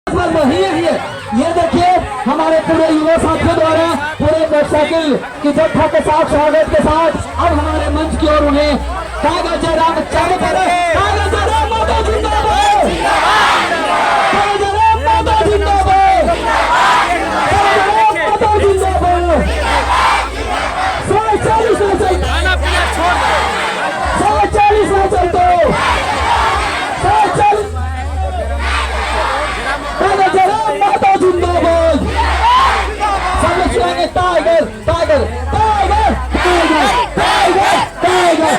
ये देखिए हमारे पूरे युवा साथियों द्वारा पूरे मोटरसाइकिल की जत्था के साथ स्वागत के साथ अब हमारे मंच की ओर उन्हें कागज जयराम चालू करें। कागज जयराम माता जिंदाबाद, कागज जयराम माता जिंदाबाद, माता जिंदाबाद। 140 ना चलते, 140 ना चलते, 140 कागज जयराम माता जिंदाबाद। सब लोग tiger tiger tiger tiger tiger tiger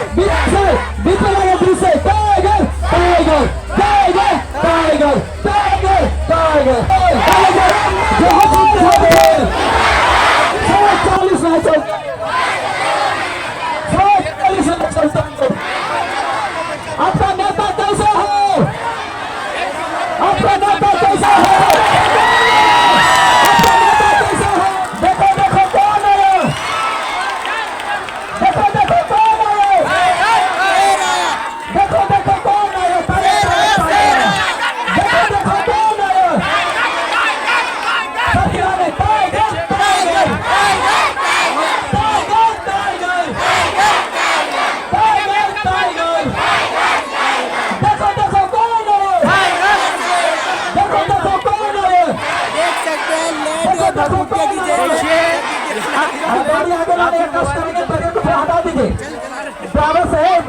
बिल्कुल बिल्कुल से tiger tiger tiger tiger tiger tiger tiger 140 ना चलता, 140 ना चलता। आपका नेता कैसा है? आपका नेता कैसा है? ड्राइवर साहब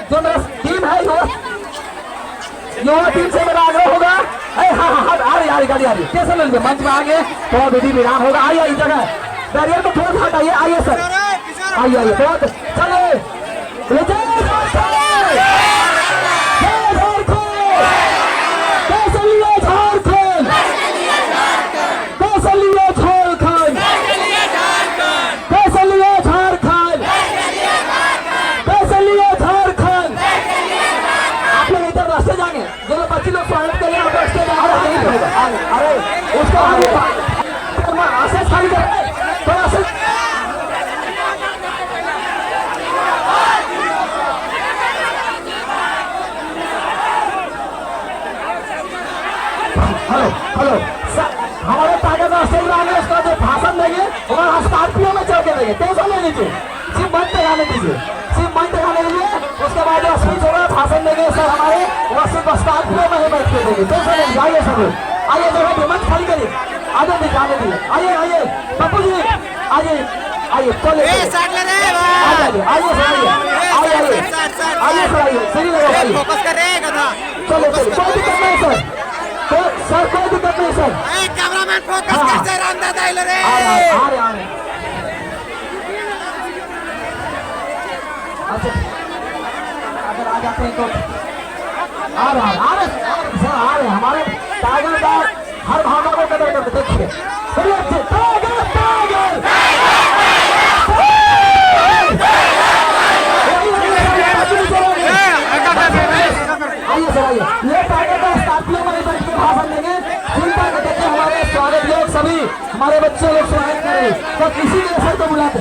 जो मेरा टीम है युवा टीम से मेरा आग्रह होगा। हाँ आ रही गाड़ी आ रही स्टेशन लेंगे मंच में आगे थोड़ा विधि विराम होगा। आइए इस जगह बैरियर को थोड़ा सा हटाइए। आइए सर आइए आइए बहुत चले हेलो हमारे टाइगर रास्ते में आगे उसका जो भाषण देंगे हमारा स्कॉर्पियो में चढ़ के देंगे। टेंशन ले लीजिए, सिर्फ मंच तक आने दीजिए, सिर्फ मंच तक आने दीजिए। उसके बाद जो स्पीच होगा भाषण देंगे सर हमारे वह सिर्फ स्कॉर्पियो में ही बैठ के देंगे। टेंशन ले लीजिए। आइए सब आइए जगह पे मंच खाली करिए। आगे दीजिए आगे दीजिए। आइए आइए पप्पू जी आइए आइए चले आइए सर आइए आइए आइए आइए सर आइए सही लगा फोकस कर रहे हैं चलो चलो कोई दिक्कत नहीं सर सर कोई दिक्कत नहीं सर। कैमरामैन फोकस कर से राम दादा इले रे आ रहे अच्छा अगर आ जाते हैं तो आ रहे हमारे टाइगर का हर भावना को कदर करते देखिए बड़ी अच्छे टाइगर टाइगर आइए सर आइए ये टाइगर का स्कॉर्पियो में बैठ के भाषण देंगे। चिंता करते थे हमारे स्वागत लोग सभी हमारे बच्चे लोग स्वागत करें तो किसी ने सर को बुलाते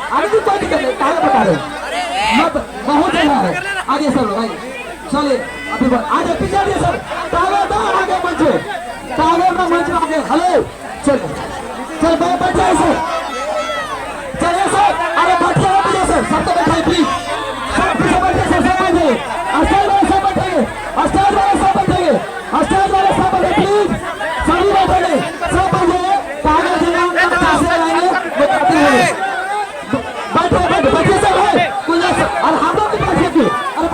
आगे कोई दिक्कत नहीं ताला बता रहे बहुत जगह है। आगे सर आइए चलिए अभी आगे पीछे आइए सर ताला आगे मंच ताला का मंच आगे हेलो चल चल बैठ जाइए सर चलिए सर अरे बैठिए सर सब तो बैठाइए प्लीज सब पीछे बैठिए सर सब बैठिए अस्टार वाले सब बैठिए अस्टार वाले सब बैठिए अस्टार वाले सब बैठिए प्लीज सभी बैठिए सब बैठिए कागज जयराम का कैसे आएंगे बताते हैं बैठो बैठो बैठिए सब है कुछ और हम लोग भी बैठिए अरे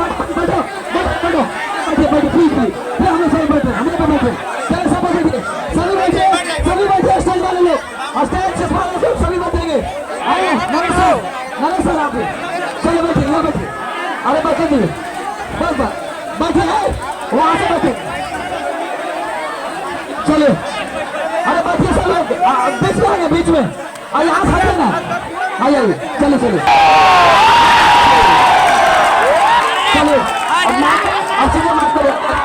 अरे बैठे दिए बस बस बैठे हैं वहां से बैठे चलिए अरे बैठिए सब लोग बीच में आइए बीच में यहाँ से हटिए ना आइए चलिए चलिए चलिए अब सीधे माफ करो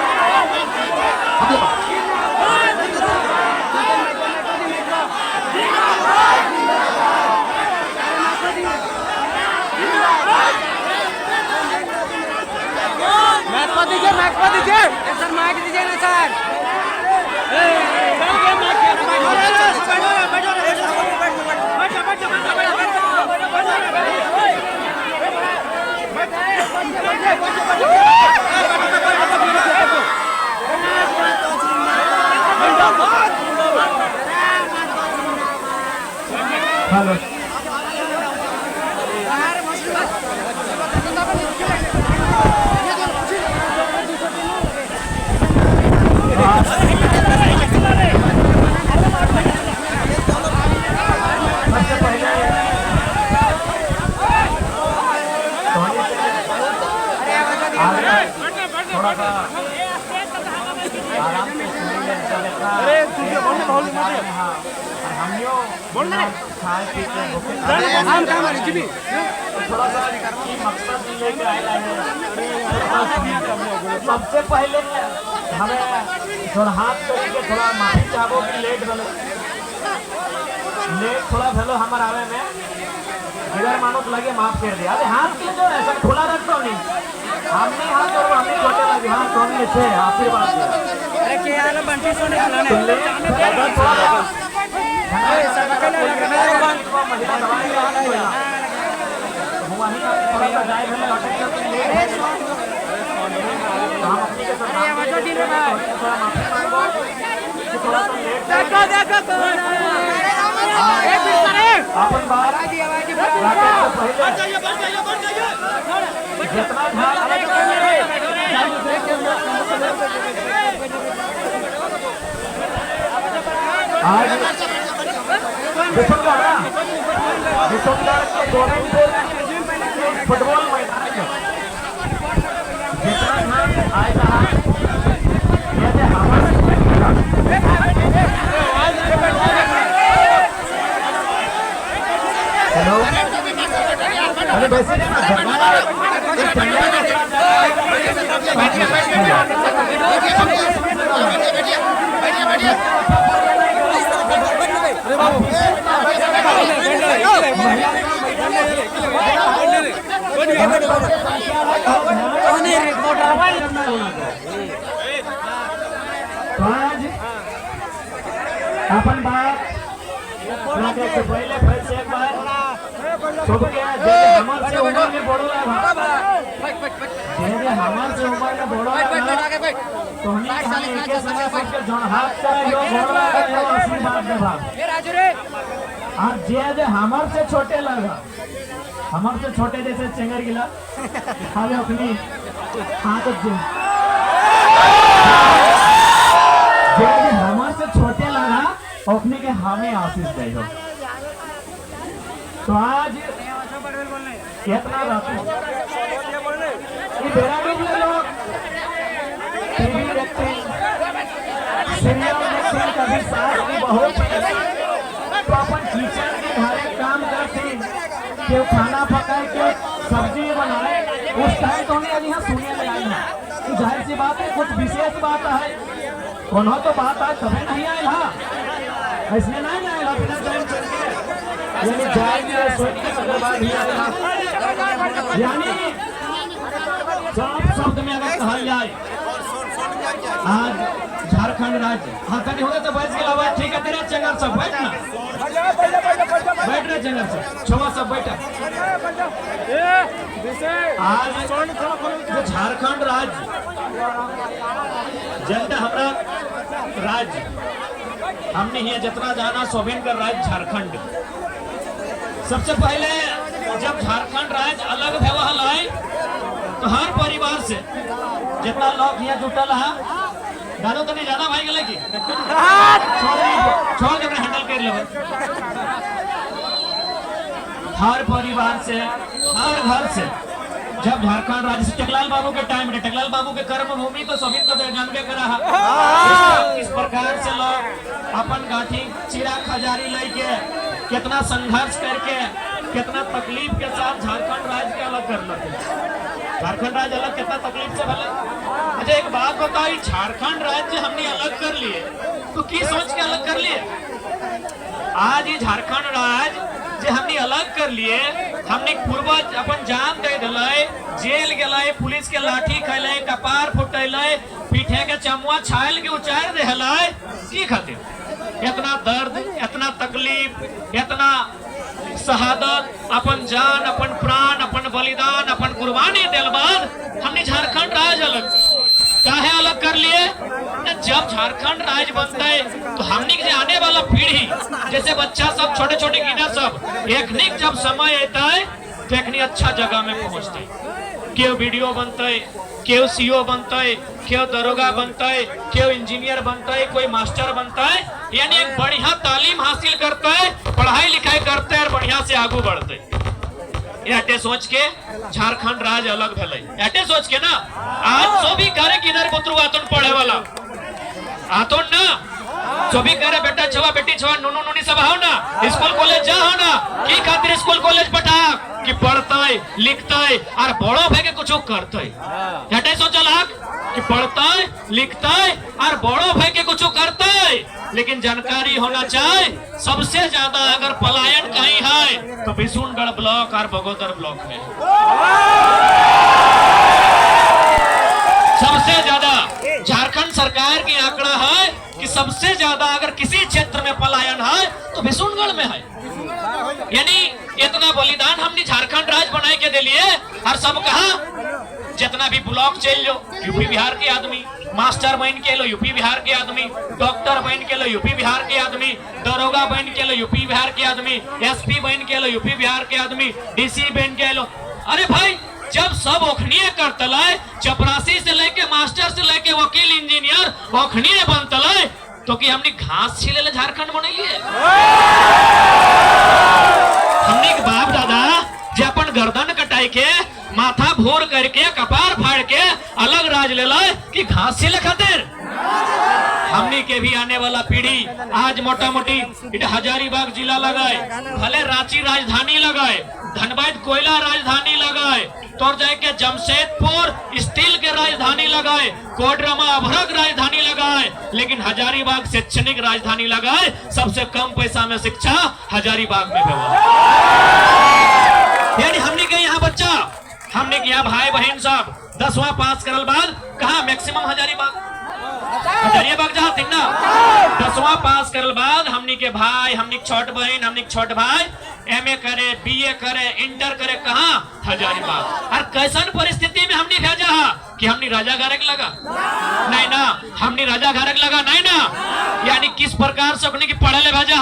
माइक पर दीजिए सर माइक दीजिए ना सर हेलो थोड़ा सा आराम से सुनिए खाए पीते थोड़ा सा मकसद लेके आया है सबसे पहले हमें थोड़ा हाथ करके थोड़ा माफी चाहो कि लेट थोड़ा भेलो हमारे आवे में इधर मानो लगे माफ कर दिया अरे हाथ के जो ऐसा खुला रखता नहीं हमने हाथ जोड़ो हमने छोटे लगे हाथ धोने से आशीर्वाद दे अरे के यार बंटी सोने खिलाने महिला दवाई वहीं थोड़ा सा जाए हम अपनी के साथ थोड़ा सा लेट अपन बाहर जितना आज फुटबॉल मैदान जितना आएगा हेलो अरे वैसे अपन बात से पहले फिर से एक बार सबके हमार से उम्र में बड़ो है हमार से उम्र में बड़ो है तो हम एक समय सबके जन हाथ से यो बड़ो है आशीर्वाद दे भाग और जे हमार से छोटे लगा हमार से छोटे जैसे चेंगर गिला खावे अपनी हाथ जे हमार से छोटे लगा अपने के हमें आशीष दे हो तो आज कितना रात लोग टीवी देखते सीरियल देखते कभी सास की बहू तो अपन किचन के घरे काम करते केव खाना पकाए के सब्जी बनाए उस टाइम तो नहीं यहाँ सुनने में आई है तो जाहिर सी बात है कुछ विशेष बात है कोनो तो बात आज तभी नहीं आया ऐसे नहीं आएगा बिना टाइम करके यानी जाएंगे सोच के अगर बात ही आएगा यानी साफ शब्द में अगर कहा जाए आज झारखंड राज्य हाँ कहीं होगा तो बैठ के अलावा ठीक है तेरा चंगर सब बैठना बैठ रहे चंगर सब छोवा सब बैठा आज जो झारखंड राज्य जनता हमारा राज्य हमने ये जितना जाना सोबिन का राज्य झारखंड सबसे पहले जब झारखंड राज्य अलग व्यवहार आए तो हर परिवार से जितना लोग यहाँ जुटल है दादो तो नहीं जाना भाई गले की छोड़ जब हैंडल कर ले हर परिवार से हर घर से जब झारखंड राज्य से टेकलाल बाबू के टाइम में, टेकलाल बाबू के कर्म भूमि तो सभी तो जानबे करा इस प्रकार से लोग अपन गाठी चिराग हजारी लेके कितना संघर्ष करके कितना तकलीफ के साथ झारखंड राज्य के अलग कर लेते। झारखंड राज्य अलग कितना तकलीफ से भले। अच्छा एक बात बताओ, झारखंड राज्य हमने अलग कर लिए तो की सोच के अलग कर लिए? आज ये झारखंड राज्य जो हमने अलग कर लिए, हमने पूर्वज अपन जान दे दिले, जेल गए, पुलिस के लाठी खैले, कपार फुटैले, पीठे के चमुआ छाल के उचार देहले, की खातिर? इतना दर्द, इतना तकलीफ, इतना शहादत, अपन जान, अपन प्राण, अपन बलिदान, अपन कुर्बानी देल बाद हमने झारखंड राज्य अलग काहे अलग कर लिए? जब झारखंड राज्य बनता है तो हमने के आने वाला पीढ़ी जैसे बच्चा सब छोटे छोटे गिना सब एक जब समय आता है तो एक अच्छा जगह में पहुंचते है। क्यों वीडियो बनता है, क्यों सीओ बनता है, क्यों दरोगा बनता है, क्यों इंजीनियर बनता है, कोई मास्टर बनता है, यानी एक बढ़िया तालीम हासिल करता है, पढ़ाई लिखाई करते है और बढ़िया से आगू बढ़ते है। एटे सोच के झारखंड राज्य अलग भले, एटे सोच के ना आज सो भी करे किधर पुत्रु आतन पढ़े वाला आतन ना, जो भी करे बेटा छवा बेटी छवा नूनू नूनी सब आओ ना, स्कूल कॉलेज जा हो ना, की खातिर स्कूल कॉलेज पठा कि पढ़ता है लिखता है और बड़ो भाई के कुछ करता है। एटे सोचल कि पढ़ता है लिखता है और बड़ो भाई के कुछ करता है, लेकिन जानकारी होना चाहिए सबसे ज्यादा अगर पलायन कहीं है तो बिशुनगढ़ ब्लॉक और बगोदर ब्लॉक में सबसे ज्यादा। झारखंड सरकार की आंकड़ा है कि सबसे ज्यादा अगर किसी क्षेत्र में पलायन है तो बिशुनगढ़ में है। यानी इतना बलिदान हमने झारखंड राज्य बनाए के दे लिए और सब कहा जितना भी ब्लॉक चल लो यूपी बिहार के आदमी, मास्टर बन के लो यूपी बिहार के आदमी, डॉक्टर बन के लो यूपी बिहार के आदमी, दरोगा बन के लो यूपी बिहार के आदमी, एसपी बन के लो यूपी बिहार के आदमी, डीसी बन के लो। अरे भाई जब सब ओखनिये करतलाय, चपरासी से लेके मास्टर से लेके वकील इंजीनियर ओखनिये बनतलाय तो कि हमने घास छीले ले झारखंड बनैलिए? हमने बाप दादा जे अपन गर्दन कटाई के माथा भोर करके कपार फाड़ के अलग राज ले लाए कि घास छीले खातिर। हमने के भी आने वाला पीढ़ी आज मोटा मोटी हजारीबाग जिला लगाए, भले रांची राजधानी लगाए, धनबाद कोयला राजधानी लगाए, तो जाके जमशेदपुर स्टील के राजधानी लगाए, कोडरमा अभरक राजधानी लगाए, लेकिन हजारीबाग शैक्षणिक राजधानी लगाए। सबसे कम पैसा में शिक्षा हजारीबाग में हुआ। यानी हमने के यहाँ बच्चा, हमने के यहाँ भाई बहन सब 10वां पास करल बाद कहा मैक्सिमम हजारीबाग जहाँ थी ना, 10वां पास करल बाद हमनी के भाई, हमनी छोट बहन, हमनी छोट भाई एमए करे, बीए करे, इंटर करे, कहा हजारीबाग। और कैसन परिस्थिति में हमने भेजा कि हमने राजा घारक लगा नहीं ना, हमने राजा घारक लगा नहीं ना। यानी किस प्रकार से अपने की पढ़े ले भेजा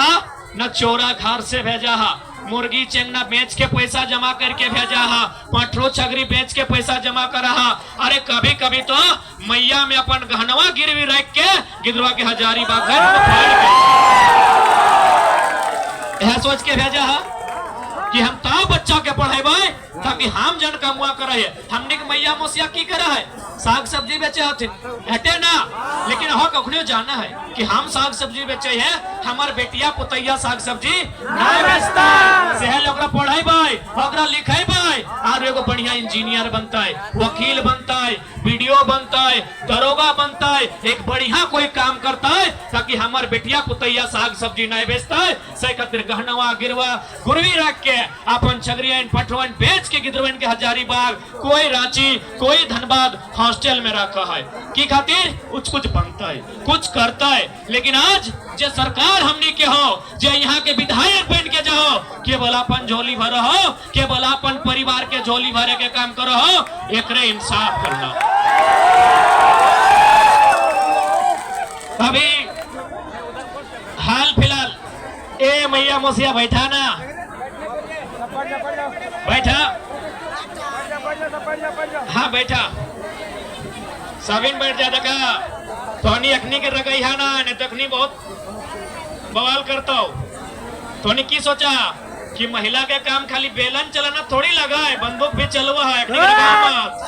न, चोरा घर से भेजा मुर्गी चेंगना बेच के पैसा जमा करके भेजा पठरो छगरी बेच के पैसा जमा करा। अरे कभी कभी तो मैया में अपन गहनवा गिरवी रख के गिदरवा के हजारीबाग यह सोच के भेजा कि हम ता बच्चा के पढ़ेबे ताकि हम जन कमुआ करे। हमने के मैया मोसिया की करा है, साग सब्जी बेचे हथिन हटे ना, लेकिन हो कखनो जाना है कि हम साग सब्जी बेचे है, हमार बेटिया पुतैया साग सब्जी नहीं बेचता, सेहल ओकरा पढ़ेबे ओकरा लिखेबे और एगो बढ़िया इंजीनियर बनता है, वकील बनता है, वीडियो बनता है, दरोगा बनता है, एक बढ़िया कोई काम करता है ताकि हमार बेटिया पुतैया साग सब्जी नहीं बेचता है। से खातिर गहनवा गिरवा गुरवी रख के अपन छगरियन पटवन बेच के गिदरवन के हजारीबाग, कोई रांची, कोई धनबाद हॉस्टल में रखा है की खातिर कुछ बनता है, कुछ करता है। लेकिन आज जो सरकार हमने के हो, जो यहाँ के विधायक बन के जाओ, केवल अपन झोली भरो हो, केवल अपन परिवार के झोली भरे के काम करो हो, एकरे इंसाफ करना। अभी हाल फिलहाल ए मैया मोसिया बैठा ना, बैठा हाँ बैठा साबिन बैठ जा देखा तोनी अखनी के रगई है ना, नहीं तो अखनी बहुत बवाल करता हो। तोनी की सोचा कि महिला के काम खाली बेलन चलाना थोड़ी लगा है, बंदूक भी चलवा है। अखनी के लगाओ मत,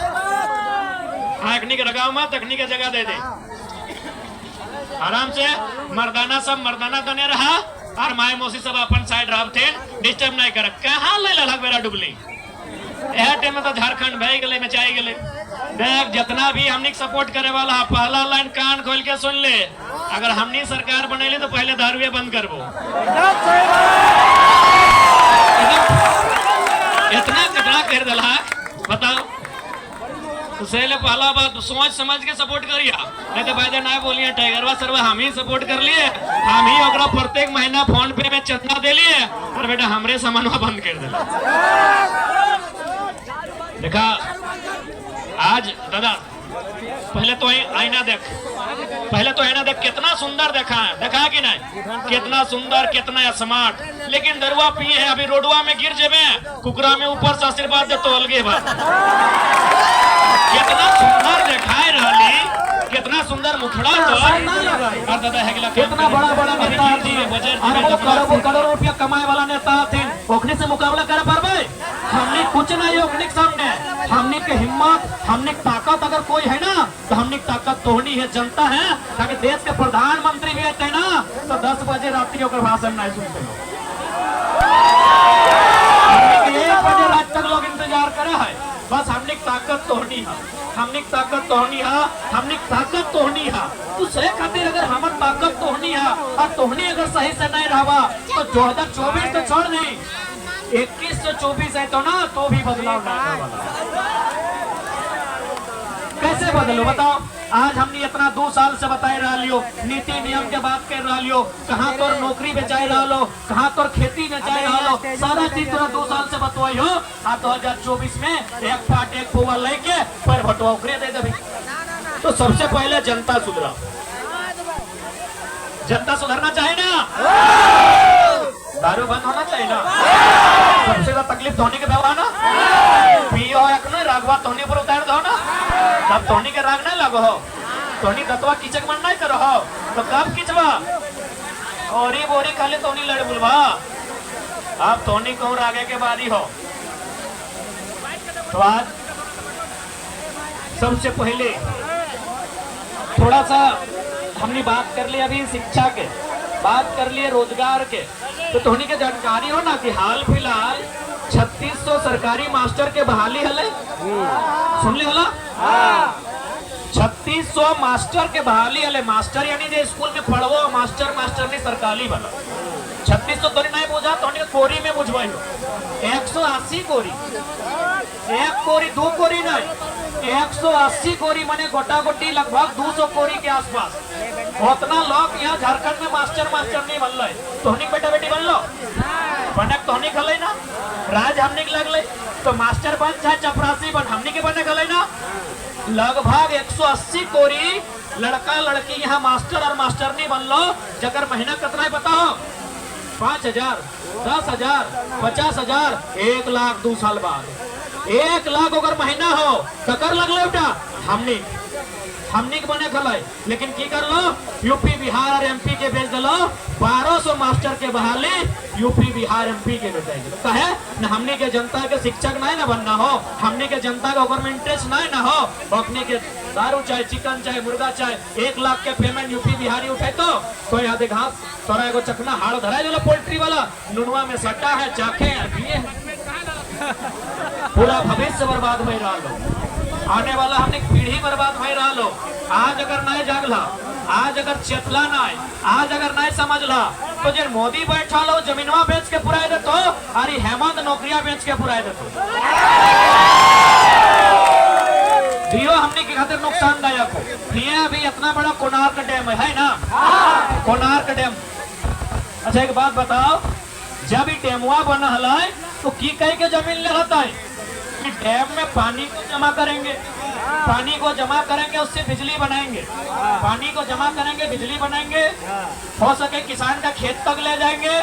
अखनी के लगाओ मत, अखनी के जगह दे दे आराम से। मर्दाना सब मर्दाना तने रहा और माए मौसी सब अपन साइड रह थे, डिस्टर्ब नहीं कर। कहाँ ले ललक बेरा डुबली यह टाइम में तो झारखंड भय गए मचाई गए। देख जितना भी हमनी सपोर्ट करे वाला पहला लाइन कान खोल के सुन ले, अगर हमनी सरकार बनेली तो पहले दारुए बंद करबो। इतना कटरा कर दिला बताओ, उसे ले पहला बात सोच समझ के सपोर्ट करिया, नहीं तो भाई ना बोलिए टाइगरवा सरवा हम ही सपोर्ट कर लिए, हम ही ओकरा प्रत्येक महीना फोन पे में चंदा दे लिए और बेटा हमरे सामानवा बंद कर दिला। देखा आज दादा पहले तो आईना देख, पहले तो आईना देख कितना सुंदर देखा है, देखा कि नहीं कितना सुंदर कितना स्मार्ट, लेकिन दरुआ पिए है अभी रोडवा में गिर जेबे कुकरा में ऊपर से आशीर्वाद दे तो अलगे बात। कितना सुंदर देखाए रहली, कितना सुंदर मुखड़ा तो और दादा है कितना बड़ा बड़ा नेता बजट करोड़ रुपया कमाए वाला नेता थे, ओखनी से मुकाबला कर पारबे? हमने कुछ नहीं है ओखनी के सामने। हमने के हिम्मत हमने ताकत अगर कोई है ना तो हमने ताकत तोड़नी है जनता है, ताकि देश के प्रधानमंत्री भी आते ना तो 10 बजे रात्रि होकर भाषण नहीं सुनते लोग, 1 बजे रात तक लोग इंतजार करे है। बस हमने ताकत तोड़नी है, हमने ताकत तोड़नी है, हमने ताकत तोड़नी है। तो से खातिर अगर हमार ताकत तोड़नी है और तोड़नी अगर सही से नहीं रहा तो 2024 तो छोड़ नहीं, 21 से 24 है तो ना तो भी बदलाव नहीं वाला। कैसे बदलो बताओ? आज हमने इतना 2 साल से बताए रहा लियो, नीति नियम के बात कर रहा लियो, कहाँ तोर नौकरी बेचाए रहा लो, कहाँ तोर खेती बेचाए रहा लो, सारा चीज तोरा 2 साल से बतवाई हो। 2024 में एक फाट एक फुआ लेके पर भटवा उखरे दे दे। तो सबसे पहले जनता सुधरा, जनता सुधरना चाहिए ना, दारू बंद होना चाहिए ना, सबसे ज्यादा तकलीफ धोनी के दवा ना पियो रागवा धोनी पर उतार दो ना, तब धोनी के राग नहीं लगो हो, धोनी दतवा कीचक मन नहीं करो हो तो कब खींचवा औरी बोरी खाली धोनी लड़ बुलवा। आप धोनी को आगे के बारी हो। तो आज सबसे पहले थोड़ा सा हमने बात कर ली अभी शिक्षा के, बात कर लिए रोजगार के, तो धोनी के जानकारी हो ना कि हाल फिलहाल 3600 सरकारी मास्टर के बहाली हले, सुन ले होला 3600 मास्टर के बहाली हले। मास्टर यानी जो स्कूल में पढ़वो मास्टर, मास्टर नहीं सरकारी वाला। 3600 तो नहीं बुझा तो कोरी में बुझवाई हो 180 कोरी, 1 कोरी 2 कोरी नहीं 180 कोरी माने गोटा गोटी लगभग 200 कोरी के आसपास। उतना लोग यहाँ झारखंड में मास्टर नहीं बन रहे, तोहनी बेटा बेटी बन लो, बनक तोहनी खले ना, राज हमने के लगले तो मास्टर बन चाहे चपरासी बन हमने के बने खले ना। लगभग 180 कोरी लड़का लड़की यहाँ मास्टर और मास्टर नहीं बन लो, जगर महीना कितना है बताओ? 5000, 10,000, 50,000, 1 लाख 2 साल बाद 1 लाख अगर महीना हो तो कर लगले बेटा हमने के बने खलाई। लेकिन की कर लो यूपी बिहार और एमपी के भेज दलो 1200 मास्टर के बहाली यूपी बिहार एमपी के भेज दो। कहे न हमने के जनता के शिक्षक नहीं ना बनना हो, हमने के जनता का ऊपर में इंटरेस्ट नहीं ना हो, अपने के दारू चाहे चिकन चाहे मुर्गा चाहे 1 लाख के पेमेंट यूपी बिहारी उठे तो याद घास तोरा एगो चकना हाड़ धरा दिलो पोल्ट्री वाला नुनवा में सट्टा है चाखे पिए पूरा भविष्य बर्बाद हो रहा लो, आने वाला हमने पीढ़ी बर्बाद हो रहा लो। आज अगर नहीं जागला, आज अगर चेतला नहीं, आज अगर नहीं समझला तो जे मोदी बैठा लो जमीनवा बेच के पुराए देतो और हेमंत नौकरिया बेच के पुराए देतो। दियो हमने के खातिर नुकसानदायक हो। ये अभी इतना बड़ा कोणार्क डैम है ना, कोणार्क डैम। अच्छा एक बात बताओ, जब ये डैमवा बना है तो की कह के जमीन ले रहता है कि डैम में पानी को जमा करेंगे, पानी को जमा करेंगे उससे बिजली बनाएंगे, पानी को जमा करेंगे बिजली बनाएंगे, हो सके किसान का खेत तक ले जाएंगे,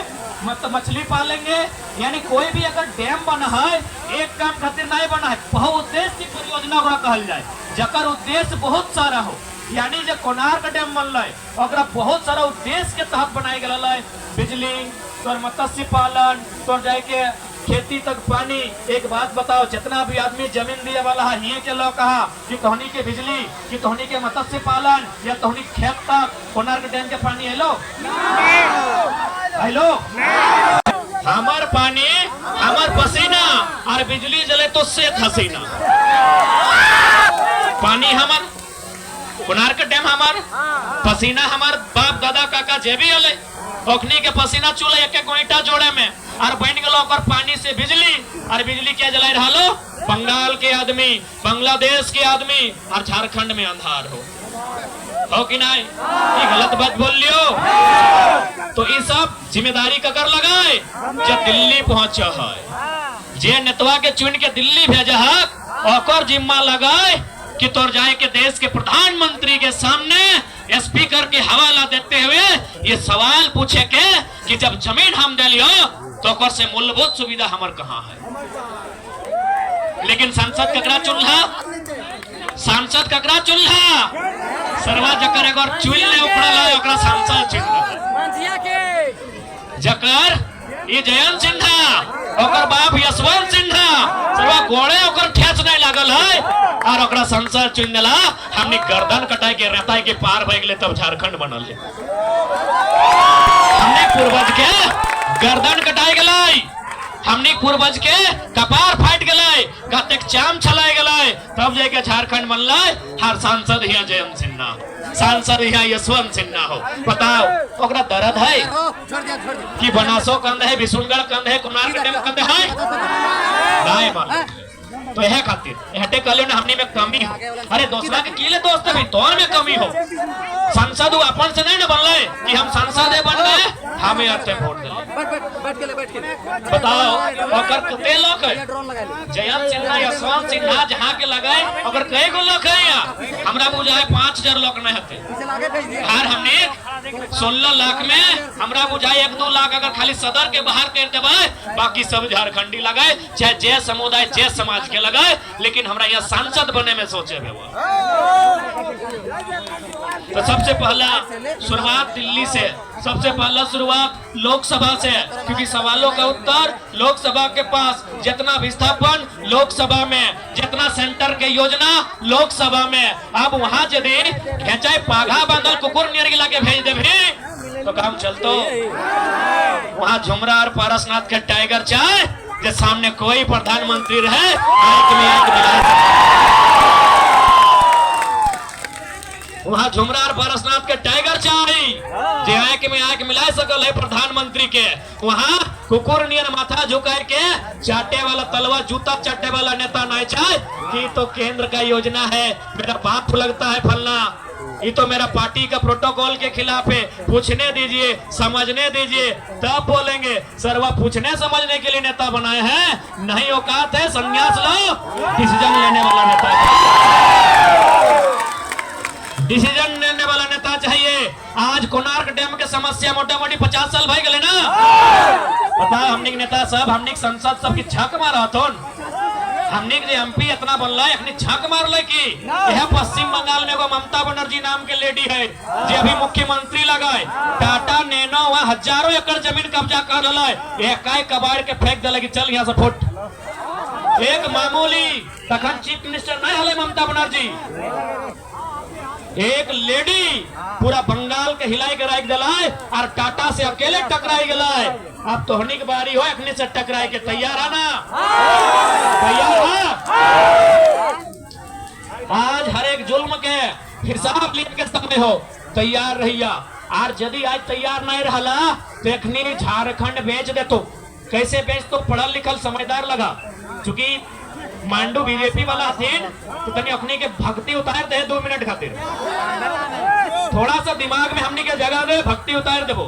मतलब मछली पालेंगे। यानी कोई भी अगर डैम बना है एक काम खातिर नहीं बना है, बहुउद्देश्य परियोजना को कहल जाए, जकर उद्देश्य बहुत सारा हो। यानी जो कोणार्क डैम बन रहा है बहुत सारा उद्देश्य के तहत बनाए गया है, बिजली तोर मत्स्य पालन, तोर जाए के खेती तक पानी। एक बात बताओ, जितना भी आदमी जमीन दिए वाला है ये के लोग कहा कि तोहनी के बिजली, कि तोहनी के मत्स्य पालन या तोहनी खेत तक कोणार्क डैम के पानी हेलो हेलो हमार पानी, हमार पसीना और बिजली जले तो सेठ हसीना। पानी हमार कोणार्क डैम, हमार पसीना हमार बाप दादा काका जे भी हले ओखनी के पसीना चूल्हे एक गोईटा जोड़े में और बन गलो और पानी से बिजली, और बिजली क्या जलाई रहा बंगाल के आदमी, बांग्लादेश के आदमी और झारखंड में अंधार हो कि नहीं? ये गलत बात बोल लियो। तो ये सब जिम्मेदारी ककर लगाए जब दिल्ली पहुंच है, जे नेतवा के चुन के दिल्ली भेजा है ओकर जिम्मा लगाए कि तोर जाए के देश के प्रधानमंत्री के सामने स्पीकर के हवाला देते हुए ये सवाल पूछे के कि जब जमीन हम दे लियो तो ओकर से मूलभूत सुविधा हमार कहाँ है। लेकिन सांसद ककरा चुनला, सांसद ककरा चुनला, सरवा जकर एगो चुन ले ओकरा सांसद चुन जकर ये जयंत सिन्हा, ओकर बाप यशवंत सिन्हा, सरवा गोड़े ओकर ठेस नहीं लागल है और ओकरा संसद चुन देला। हमने गर्दन कटाई के रहता के पार भग ले तब झारखंड बनल है। हमने पूर्वज के गर्दन कटाई गलाई, हमने पूर्वज के कपार फाट गलाई, कतेक चाम छलाई गलाई, तब जाके झारखंड बनल। हर सांसद यहाँ जयंत सिन्हा, सांसद यहाँ यशवंत सिन्हा हो। बताओ ओकरा दर्द है कि बनासो कंद है, बिशुनगढ़ कंद है, कोणार्क डैम कंद है नहीं मालूम। तो यह खातिर हटे कल हमने में कमी हो। अरे दूसरा के किले दोस्त भी तोर में कमी हो। सांसद अपन से नहीं न बनले कि हम सांसद है बन गए, हमें आते वोट दे। बताओ ओकर कते लोग है? जयंत सिन्हा, यशवंत सिन्हा जहाँ के लगाए ओकर कई गो लोग है यहाँ? हमरा बुझाए 5000 लोग नहीं होते। हर हमने 16 लाख में हमरा बुझाए 1-2 लाख अगर खाली सदर के बाहर कर देवे, बाकी सब झारखंडी लगाए, चाहे जय समुदाय जय समाज के लगाए, लेकिन हमरा यहाँ सांसद बने में सोचे हुए। तो सबसे पहला शुरुआत दिल्ली से, सबसे पहला शुरुआत लोकसभा से, क्योंकि सवालों का उत्तर लोकसभा के पास, जितना विस्थापन लोकसभा में, जितना सेंटर के योजना लोकसभा में। अब वहां यदि खेचाई पाघा बांधल कुकुर नियर गिला के भेज दे तो काम चलतो। वहां झुमरा और पारसनाथ के टाइगर चाय जे सामने कोई प्रधानमंत्री रहे आंख में आंख मिला, वहां झुमरा और पारसनाथ के टाइगर चाय जे आंख में आंख मिला सकल है प्रधानमंत्री के। वहां कुकुर नियर माथा झुकाए के चाटे वाला तलवा जूता चाटे वाला नेता नहीं चाहे कि तो केंद्र का योजना है, मेरा बाप लगता है फलना, ये तो मेरा पार्टी का प्रोटोकॉल के खिलाफ है, पूछने दीजिए समझने दीजिए तब बोलेंगे। सरवा पूछने समझने के लिए नेता बनाए हैं, नहीं औकात है संन्यास लो, डिसीजन लेने वाला नेता, डिसीजन लेने वाला नेता चाहिए। आज कोणार्क डैम के समस्या मोटा मोटी 50 साल भाई गए ना। पता हमने नेता सब, हमने संसद सब की छक मारा तो हमने एमपी इतना बनला है, छक मार ले कि यह पश्चिम बंगाल में वो ममता बनर्जी नाम के लेडी है जो अभी मुख्यमंत्री लगाए, टाटा नैनो वहाँ हजारों एकड़ जमीन कब्जा कर रहा है, एक कबाड़ के फेंक दिला कि चल यहाँ से फुट। एक मामूली तखन चीफ मिनिस्टर नहीं हले ममता बनर्जी, एक लेडी पूरा बंगाल के हिलाई के राख दिलाए और टाटा से अकेले टकराई गलाए। अब तोहनी की बारी हो अखनी से टकराए के तैयार है ना? तैयार है? आज हर एक जुल्म के हिसाब लेने के समय हो, तैयार रहिया। और यदि आज तैयार नहीं रहला तो अखनी झारखंड बेच दे। तो कैसे बेच? तो पढ़ल लिखल समझदार लगा, चूंकि मांडू बीजेपी वाला थे तो तनी अपने के भक्ति उतार दे 2 मिनट खातिर, थोड़ा सा दिमाग में हमने के जगह दे, भक्ति उतार देबो।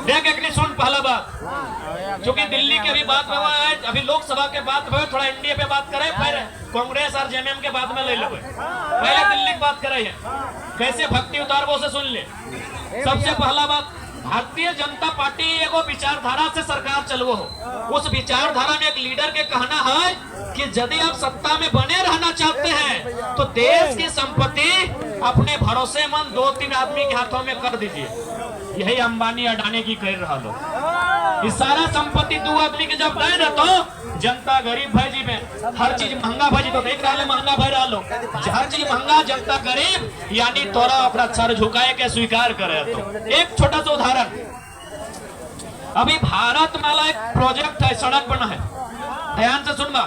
देख एक सुन पहला बात, क्योंकि दिल्ली के भी बात हुआ है, अभी लोकसभा के बात हुए, थोड़ा एनडीए पे बात करें, फिर कांग्रेस और जेएमएम के बाद में ले लेंगे, पहले दिल्ली की बात करें। कैसे भक्ति उतार वो से सुन ले। सबसे पहला बात, भारतीय जनता पार्टी एगो विचारधारा से सरकार चलवो हो, उस विचारधारा में एक लीडर के कहना है कि यदि आप सत्ता में बने रहना चाहते हैं तो देश की संपत्ति अपने भरोसेमंद 2-3 आदमी के हाथों में कर दीजिए। यही अंबानी अडानी की कर रहा लोग। इस सारा संपत्ति 2 आदमी के जब दे तो जनता गरीब भाई जी में हर चीज महंगा भाई जी तो देख रहा महंगा भाई रहा लोग, हर चीज महंगा, जनता गरीब, यानी तोरा अपना सर झुकाए के स्वीकार करे। तो एक छोटा सा उदाहरण, अभी भारत माला एक प्रोजेक्ट है, सड़क बना है, ध्यान से सुनवा,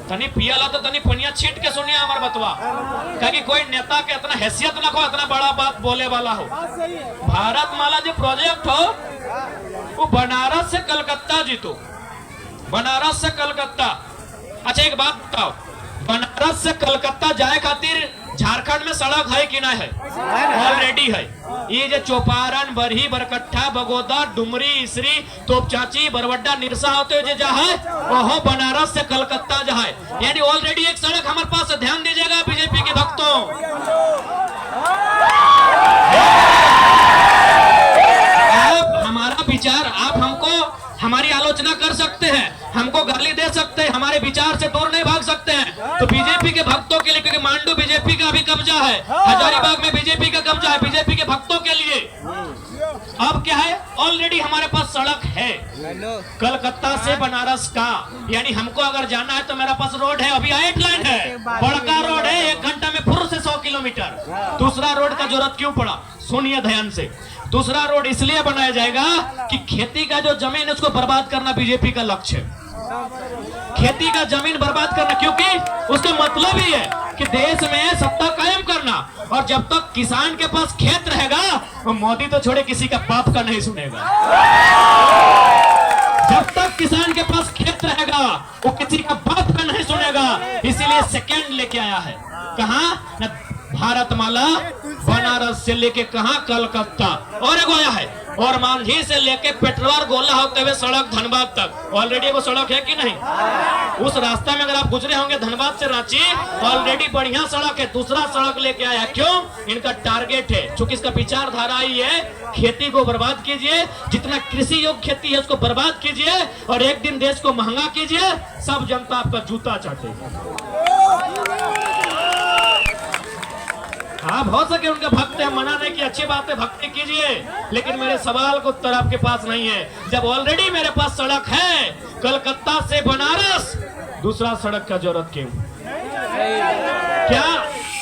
तनी पियला तो तनी पनिया छीट के सुनिए हमार बतवा, क्योंकि कोई नेता के इतना हैसियत ना हो, इतना बड़ा बात बोले वाला हो। भारत माला जो प्रोजेक्ट हो वो बनारस से कलकत्ता जीतो, बनारस से कलकत्ता। अच्छा एक बात बताओ, बनारस से कलकत्ता जाए खातिर झारखंड में सड़क है कि नहीं है? ऑलरेडी है। ये जो चौपारण, बरही, बरकट्ठा, बगोदा, डुमरी, इसरी, तोपचाची, बरवड्डा, निरसा होते हुए जहाँ है वह बनारस से कलकत्ता जहाँ है, यानी ऑलरेडी एक सड़क हमारे पास। ध्यान दीजिएगा बीजेपी के भक्तों, आप हमारा विचार, आप हमको हमारी आलोचना कर सकते हैं, हमको गाली दे सकते हैं, हमारे विचार से दूर नहीं भाग सकते हैं। तो बीजेपी के भक्तों के लिए, क्योंकि मांडू बीजेपी का भी कब्जा है, हजारीबाग में बीजेपी का कब्जा है, बीजेपी के भक्तों के लिए अब क्या है, ऑलरेडी हमारे पास सड़क है कलकत्ता से बनारस का, यानी हमको अगर जाना है तो मेरा पास रोड है, अभी 8 लाइन है, बड़का रोड है, 1 घंटा में फुर से 100 किलोमीटर। दूसरा रोड का जरूरत क्यों पड़ा? सुनिए ध्यान से, दूसरा रोड इसलिए बनाया जाएगा कि खेती का जो जमीन है उसको बर्बाद करना बीजेपी का लक्ष्य है। खेती का जमीन बर्बाद करना, क्योंकि उसका मतलब ही है कि देश में सत्ता कायम करना, और जब तक किसान के पास खेत रहेगा वो मोदी तो छोड़े किसी का बाप का नहीं सुनेगा। जब तक किसान के पास खेत रहेगा वो किसी का बाप का नहीं सुनेगा। इसीलिए सेकंड लेके आया है, कहाँ न भारत माला, बनारस से लेके कहा कलकत्ता, और एक आया है और मांझी से लेके पेटरवार गोला होते हुए सड़क धनबाद तक, ऑलरेडी वो सड़क है कि नहीं? उस रास्ता में अगर आप गुजरे होंगे धनबाद से रांची, ऑलरेडी बढ़िया सड़क है। दूसरा सड़क लेके आया, क्यों? इनका टारगेट है, चूंकि इसका विचारधारा ही है खेती को बर्बाद कीजिए, जितना कृषि योग्य खेती है उसको बर्बाद कीजिए, और एक दिन देश को महंगा कीजिए, सब जनता आपका जूता चाटेगी। आप हो सके उनके भक्त हैं, मना नहीं कि अच्छी बात है, भक्ति कीजिए, लेकिन मेरे सवाल का उत्तर आपके पास नहीं है। जब ऑलरेडी मेरे पास सड़क है कलकत्ता से बनारस, दूसरा सड़क का जरूरत क्यों?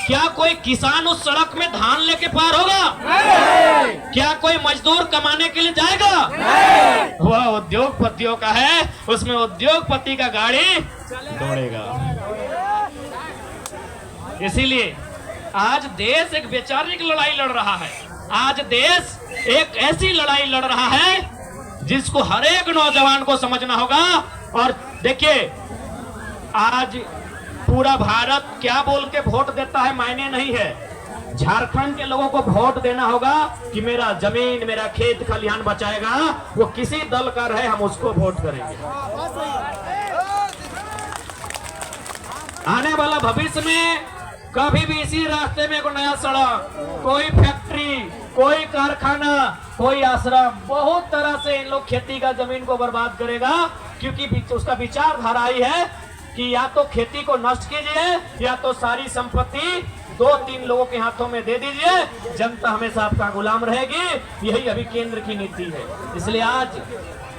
क्या कोई किसान उस सड़क में धान लेके पार होगा? क्या कोई मजदूर कमाने के लिए जाएगा? वह उद्योगपतियों का है, उसमें उद्योगपति का गाड़ी दौड़ेगा। इसीलिए आज देश एक वैचारिक लड़ाई लड़ रहा है, आज देश एक ऐसी लड़ाई लड़ रहा है जिसको हर एक नौजवान को समझना होगा। और देखिए आज पूरा भारत क्या बोल के वोट देता है मायने नहीं है, झारखंड के लोगों को वोट देना होगा कि मेरा जमीन, मेरा खेत खलिहान बचाएगा, वो किसी दल का रहे हम उसको वोट करेंगे। आने वाला भविष्य में कभी भी इसी रास्ते में कोई नया सड़क, कोई फैक्ट्री, कोई कारखाना, कोई आश्रम, बहुत तरह से इन लोग खेती का जमीन को बर्बाद करेगा, क्योंकि उसका विचारधारा ही है कि या तो खेती को नष्ट कीजिए या तो सारी संपत्ति 2-3 लोगों के हाथों में दे दीजिए, जनता हमेशा आपका गुलाम रहेगी। यही अभी केंद्र की नीति है। इसलिए आज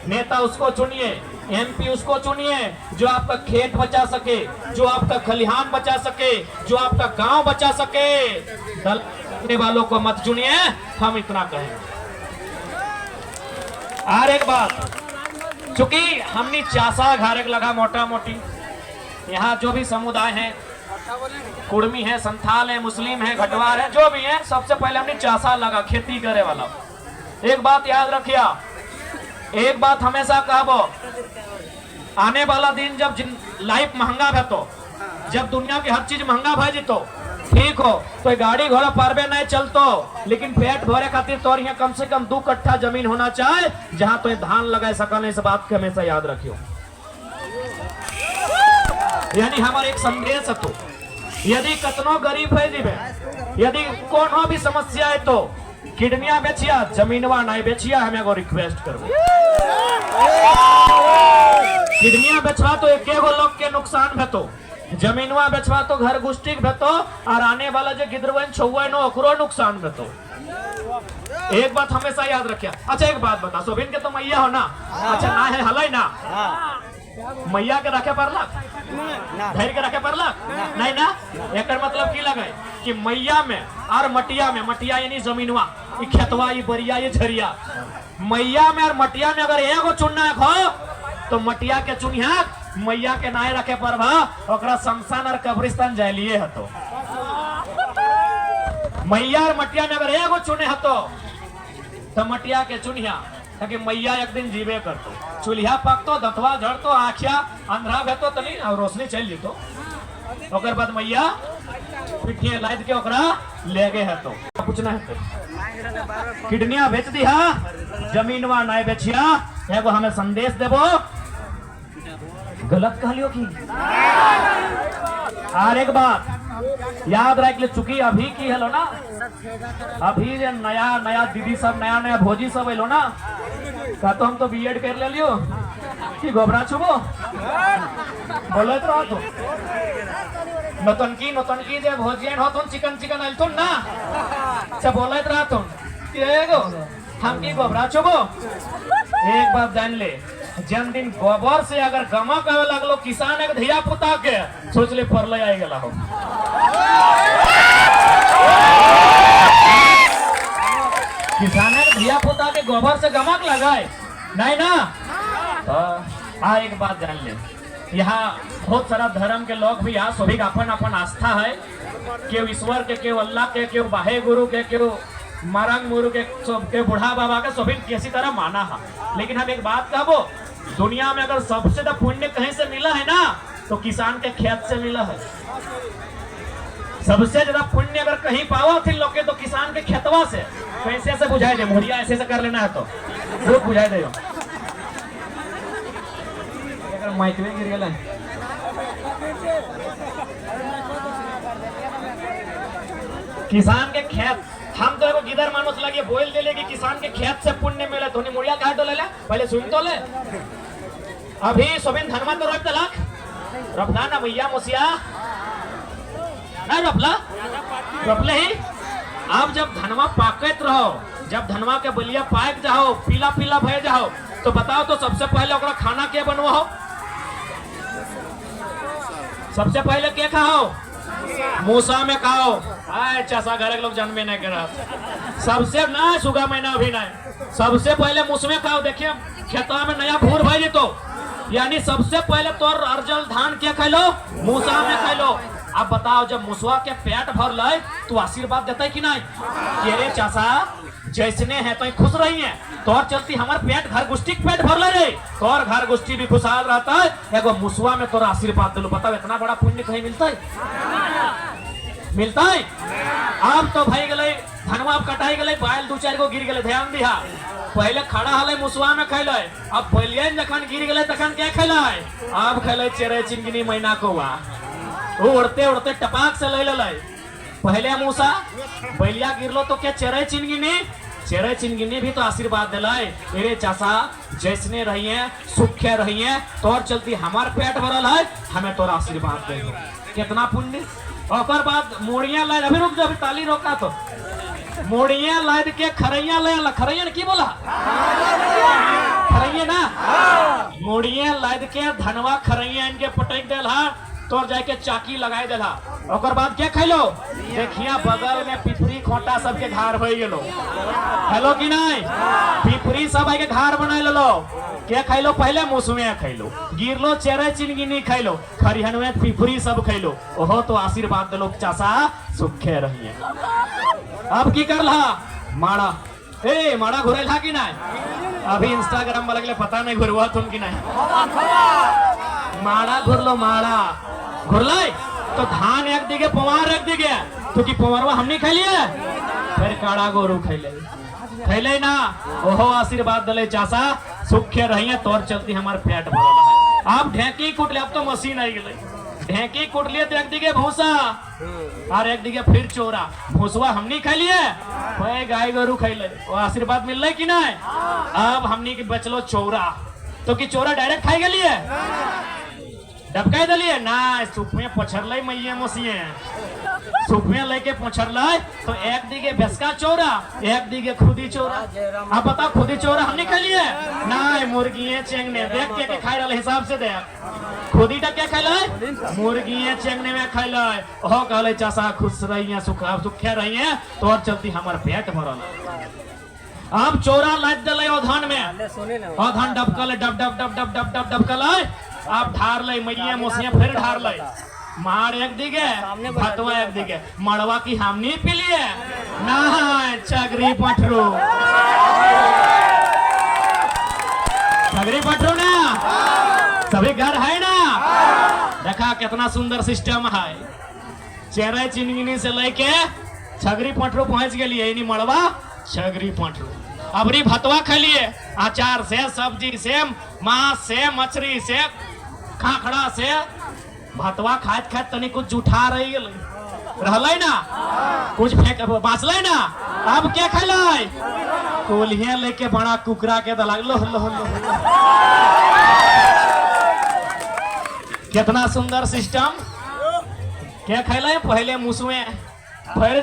नेता उसको चुनिए, एमपी उसको चुनिए जो आपका खेत बचा सके, जो आपका खलिहान बचा सके, जो आपका गांव बचा सके। दल वालों को मत चुनिए, हम इतना कहेंगे। और एक बात, चूंकि हमने चासा घारक लगा मोटा मोटी, यहाँ जो भी समुदाय है, कुर्मी है, संथाल है, मुस्लिम है, घटवार है, जो भी है, सबसे पहले हमने चासा लगा खेती करे वाला। एक बात याद रखिया, एक बात हमेशा कहबो, आने वाला दिन जब लाइफ महंगा है, तो जब दुनिया की हर चीज महंगा भाई तो ठीक हो, तो गाड़ी घोड़ा पारबे नहीं चलतो, लेकिन पेट भरे खातिर तो यहाँ कम से कम 2 कट्ठा जमीन होना चाहिए जहां तो धान लगा सकल। इस बात को हमेशा याद रखियो। यानी हमारा एक संदेश है, तो यदि कतनो गरीब है जीवे, यदि कोनो भी समस्या है तो किडनिया बेचिया, जमीनवा नहीं बेचिया, हमें को रिक्वेस्ट करो। किडनिया बेचवा तो 1 लोग के नुकसान है, तो जमीनवा बेचवा तो घर गुष्टी भेतो और आने वाला जो गिदरवन छुआ नो ओकरो नुकसान भेतो। एक बात हमेशा याद रखिया। अच्छा एक बात बता, सोभिन के तो मैया हो ना? अच्छा ना है हलाई ना मैया के रखे परला धैर्य के रखे परला नहीं ना। एक मतलब की लगे कि मैया में और मटिया में, मटिया यानी जमीनवा, ये खेतवा, ये बरिया, ये झरिया, मैया में और मटिया में अगर एगो चुनना हो तो मटिया के चुनिया, मैया के नाय रखे पर भा शमशान और कब्रिस्तान जाइलिए हतो। मैया और मटिया में अगर एगो चुने हतो तो मटिया के चुनिया, क्योंकि मैया एक दिन जीवे करतो, चूल्हा पकतो, दतवा झड़तो, आँखिया अंधरा भेतो तनी और रोशनी चल जीतो। ओकर बाद मैया पिठिया लाद के ओकरा ले गए हतो। पूछना है तो किडनिया बेच दिया, जमीनवा नहीं बेचिया, एगो हमें संदेश देबो। गलत कहलियो की? और एक बात याद रख ले, चुकी अभी की हेलो ना, अभी जे नया नया दीदी सब, नया नया भोजी सब एलो ना, का तो हम तो बीएड कर ले लियो कि गोबरा छुबो बोले तो तो नतनकी जे भोजियन हो तुम चिकन चिकन आइल तुम ना से बोले रहा तुम एगो हम की गोबरा छुबो। एक बात जान ले, जन दिन गोबर से अगर गमक आवे लगलो किसान एक धिया पुता के सोच ले परले आई गेला हो। किसान एक धिया पुता के गोबर से गमक लगाए नहीं ना। एक बात जान ले, यहाँ बहुत सारा धर्म के लोग भी यहाँ सभी अपन अपन आस्था है, केव ईश्वर के, केव अल्लाह के, केव बाहे गुरु के, केव मारंग मुरु के बूढ़ा बाबा के, सभी किसी तरह माना है। लेकिन हम एक बात कहबो, दुनिया में अगर सबसे ज्यादा पुण्य कहीं से मिला है ना तो किसान के खेत से मिला है। सबसे ज्यादा पुण्य अगर कहीं पावा थे लोग के तो किसान के खेतवा से। कैसे से बुझाई दे, मुहरिया ऐसे से कर लेना है तो खूब बुझाई दे। माइक में गिर गया किसान के खेत, हम तो एगो गिदर मानुस लगे बोल दे कि किसान के खेत से पुण्य मिले तो मुड़िया काट तो ले पहले सुन तो ले। अभी सोबिन धनमा तो रोप तलाक रोपला ना भैया मुसिया नहीं रोपला रोपले ही। अब जब धनमा पाकत रहो, जब धनमा के बलिया पाक जाओ, पीला पीला भय जाओ, तो बताओ तो सबसे पहले ओकरा खाना क्या बनवा हो? सबसे पहले क्या खाओ? मूसा में खाओ। आए चसा घर के लोग जन्मे नहीं करा, सबसे ना सुगा महीना अभी नहीं, सबसे पहले मूसमे खाओ। देखिए खेतवा में नया भूर भाई तो यानी सबसे पहले तो अर्जल धान क्या खा लो? मूसा में खा लो। अब बताओ जब मुसवा के पेट भर ले तो आशीर्वाद देता है कि नहीं? कि रे चाचा जैसने है तो खुश रही है, तोर चलती हमार पेट घर गुष्टी पेट भर ले रे, तोर घर गुष्टी भी खुशहाल रहता है। एगो मुसवा में तोरा आशीर्वाद दिलो। बताओ इतना बड़ा पुण्य कहीं मिलता है? मिलता है? अब तो भाई गले धनवा कटाई गले, बायल दो चार को गिर गले, ध्यान दिया। पहले खड़ा हले मुसवा में खैले, अब बलियन जखन गिर गले तखन क्या खैले? अब खैले चेरे चिंगनी मैना को उड़ते उड़ते टपाक से ले ले। पहले मूसा बलिया गिरलो तो क्या चेरे चिंगिनी भी तो आशीर्वाद दिलाए, मेरे चाचा जैसने रही है सुखे रही है, तोर चलती हमार पेट भरल है, हमें तोर आशीर्वाद दे। कितना पुण्य। और बाद मोड़िया लाद, अभी रुक जा, अभी ताली रोका तो मोड़िया लाद के खरैया ले, खरैया ने की बोला? खरैया ना, मोड़िया लाद के धनवा खरैया इनके पटक देला, तोर जाके चाकी लगाए देला। और बाद क्या खैलो? देखिया बगल में पिपरी खोटा सबके घर हो गेलो। हेलो कि नहीं? पिपरी सब आके घर बनाए लो। क्या खैलो? पहले मौसमे खैलो, गिरलो चेरे चिनगिनी खैलो, खरिहन में पिपरी सब खैलो। ओहो तो आशीर्वाद दिलो चाचा सुखे रहिए। अब की कर ला? माड़ा ए माड़ा घुरेल हा कि नहीं? अभी इंस्टाग्राम वाला के पता नहीं घुरवा तुम कि नहीं? माड़ा घुरलो, माड़ा घुरलाई तो धान एक दिगे पवार एक दिगे, क्योंकि पवारवा हमने खा लिया, फिर काड़ा गोरू खैले ना। ओहो आशीर्वाद दले चाचा सुखे रहिए, तोर चलती हमारे पेट भरल है। अब ढेकी कुट ले, अब तो मशीन आई गई, ढेकी कुट लिए तो एक दिगे भूसा और एक दिगे फिर चोरा। भूसवा हमने खा लिए, गाय गोरू खैले, वो आशीर्वाद मिल रहा कि नहीं? अब हमने की बचलो चोरा, तो कि चोरा डायरेक्ट खाई गई है। डबकाई दिलिए ना सुप में पोछरले मैये मोसिए सुप में लेके पोछरले तो एक दिगे बेसका चौरा एक दिगे खुदी चौरा। अब बता खुदी चौरा हमने खा लिए ना मुर्गियां चेंगने देख के खाई रहा हिसाब से देख खुदी टा क्या खाई ले मुर्गियां चेंगने में खाई ले हो कहले चासा खुश रही है सुखे रही है तो और चलती हमार पेट भरल। अब चौरा लाद दले ओधन में ओधन डबकले डब डब डब डब डब डब डबकले अब ढार ले मैया मोसिया फिर ढार ले मार एक दिगे भतवा एक दिगे मड़वा की हमनी पी लिए ना चगरी पटरू चगरी पटरू ना सभी घर है ना। देखा कितना सुंदर सिस्टम है चेहरे चिनगिनी से लेके छगरी पटरू पहुंच गए इन्हीं मड़वा छगरी पटरू। अबरी भतवा खलिए अचार से सब्जी से मांस से मछली से खाखड़ा से भतवा खात खात तनी कुछ जुठा रही रहले ना कुछ फेंक बाँचले ना। अब क्या खैले कोलिया लेके बड़ा कुकरा के दला लो लो लो कितना सुंदर सिस्टम। क्या खैले पहले मुसुए फिर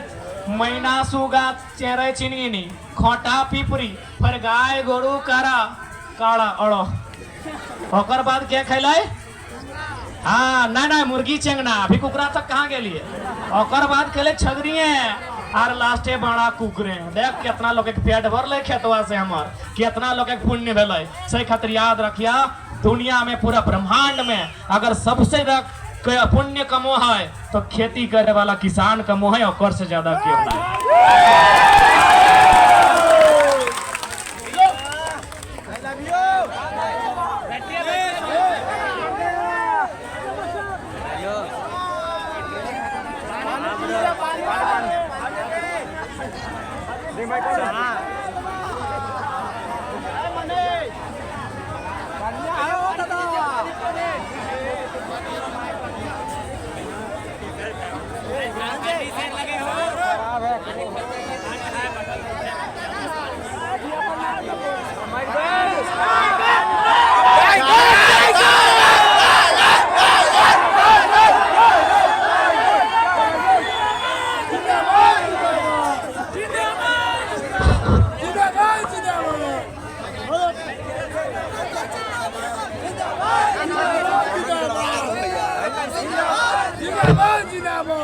मैना सुगा चेहरे चिनगिनी खोटा पिपरी फिर गाय गोरू कारा काड़ा अड़ो ओकर बाद क्या खैले हाँ ना ना मुर्गी चेंगना अभी कुकरा तक कहाँ के लिए ओकर बाद खेले छगरिए और लास्टे बड़ा कुकरे देख कितना लोग एक पेट भर ले खेतवा से हमार कितना लोग एक पुण्य भेले से खातिर याद रखिया दुनिया में पूरा ब्रह्मांड में अगर सबसे पुण्य कमो है तो खेती करे वाला किसान कमो है और से ज्यादा क्यों ना।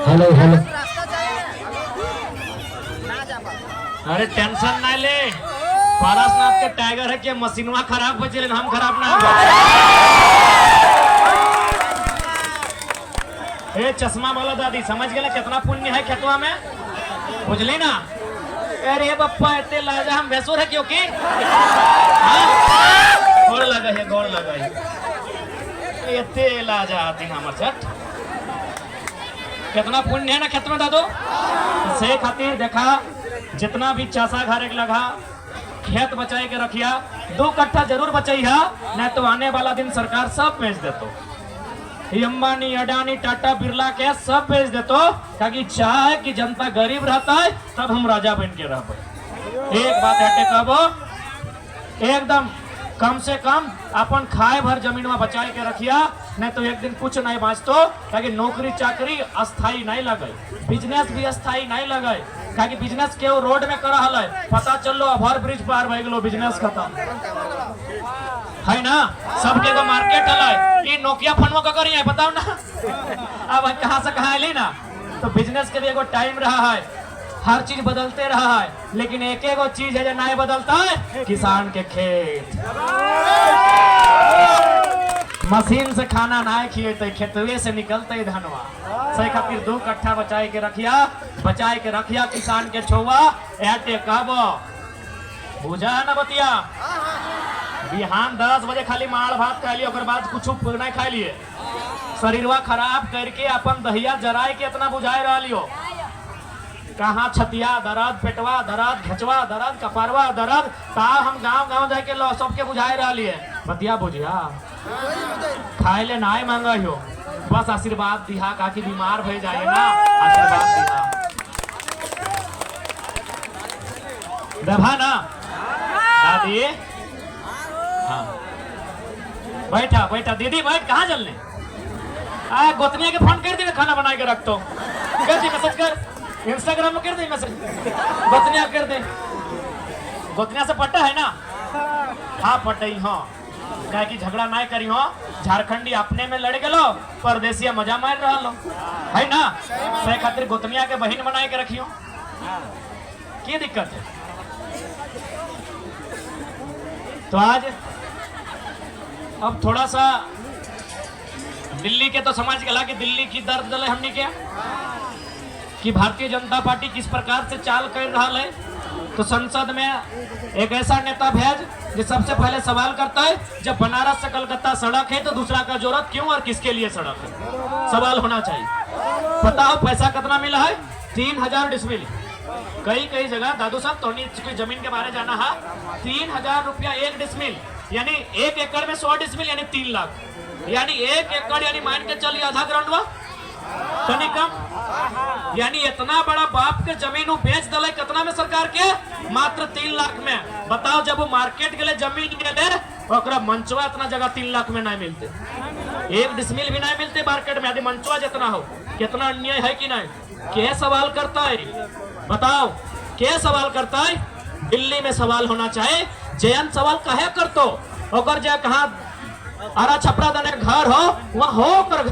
हेलो हेलो अरे टेंशन ना ले पारसनाथ के टाइगर है कि मशीनवा खराब बचे लेकिन हम खराब ना ए चश्मा वाला दादी समझ गए कितना पुण्य है खेतवा में बुझली ना। अरे बप्पा इतने लाजा हम भैंसुर है क्योंकि गोड़ लगा है गोड़ लगा है इतने लाजा आती हमारे छठ कितना पुण्य है ना कितना दादो से खातिर देखा जितना भी चासा घर एक लगा खेत बचाए के रखिया 2 कट्ठा जरूर बचाइया नहीं तो आने वाला दिन सरकार सब बेच देतो अंबानी अडानी टाटा बिरला के सब बेच देतो ताकि चाहे कि जनता गरीब रहता है तब हम राजा बन के रह एक बात हटे कबो एकदम कम से कम अपन खाए भर जमीन में बचाए के रखिया नहीं तो एक दिन कुछ नहीं बाँचतो ताकि नौकरी चाकरी अस्थाई नहीं लगे बिजनेस भी अस्थाई नहीं लगे ताकि बिजनेस के रोड में कर हल पता चलो ओवर ब्रिज पार भय गलो बिजनेस खत्म है ना सबके को मार्केट हल ये नोकिया फोन का करिए बताओ ना अब कहाँ से कहाँ ली ना तो बिजनेस के लिए एगो टाइम रहा है हर चीज बदलते रहा है लेकिन एक एक चीज है जो नहीं बदलता है किसान के खेत मशीन से खाना नहीं खिएते खेतवे से निकलते धनवा सही खातिर 2 कट्ठा बचाए के रखिया किसान के छोवा एटे कहबो बुझा न बतिया बिहान 10 बजे खाली माड़ भात खा लिए ओकर बाद कुछ नहीं खा लिए शरीरवा खराब करके अपन दहिया जराए के इतना बुझाए रहा लियो कहाँ छतिया दर्द पेटवा दर्द घचवा दर्द कपारवा दर्द ता हम गांव जाके लो सबके बुझाए रहा लिए बतिया बुझिया खाए ले ना मांगा हो बस आशीर्वाद दिहा काकि बीमार भय जाए ना आशीर्वाद दिहा दबा ना दादी हाँ बैठा दीदी बैठ कहाँ चलने गोतनिया के फोन कर दी खाना बना के रख दो, कर दी मैसेज कर, इंस्टाग्राम में कर दी मैसेज, गोतनिया कर दे। गोतनिया से पट्टा है ना? हाँ पटई हाँ, क्या कि झगड़ा ना करी हो, झारखंडी अपने में लड़ गलो, परदेसिया मजा मार रहा लो है ना, से खातिर गोतनिया के बहन बनाए के रखियो, की दिक्कत है? तो आज अब थोड़ा सा दिल्ली के तो समझ गया कि दिल्ली की दर्द दल हमने क्या कि भारतीय जनता पार्टी किस प्रकार से चाल कर रहा है। तो संसद में एक ऐसा नेता भेज जो सबसे पहले सवाल करता है, जब बनारस से कलकत्ता सड़क है तो दूसरा का जरूरत क्यों और किसके लिए सड़क है, सवाल होना चाहिए। पता हो पैसा कितना मिला है? 3000 डिसमिल। कई कई जगह दादू साहब तो कोई जमीन के बारे जाना है, 3000 रुपया 1 डिसमिल, यानी 1 एकड़ में 100 डिसमिल यानी 3 लाख, यानी 1 एकड़ यानी मान के चलिए आधा ग्राउंड हुआ तनी कम, यानी इतना बड़ा बाप के जमीन बेच दल कितना में सरकार के? मात्र 3 लाख में। बताओ जब वो मार्केट के लिए जमीन के मंचवा इतना जगह 3 लाख में नहीं मिलते, 1 डिसमिल भी नहीं मिलते मार्केट में, यदि मंचवा जितना हो। कितना अन्याय है कि नहीं? क्या सवाल करता है? बताओ क्या सवाल करता है? दिल्ली में सवाल होना चाहिए, जयंत सवाल कहे कर तो अगर जय कहा आरा छपरा दने घर हो वहां हो कर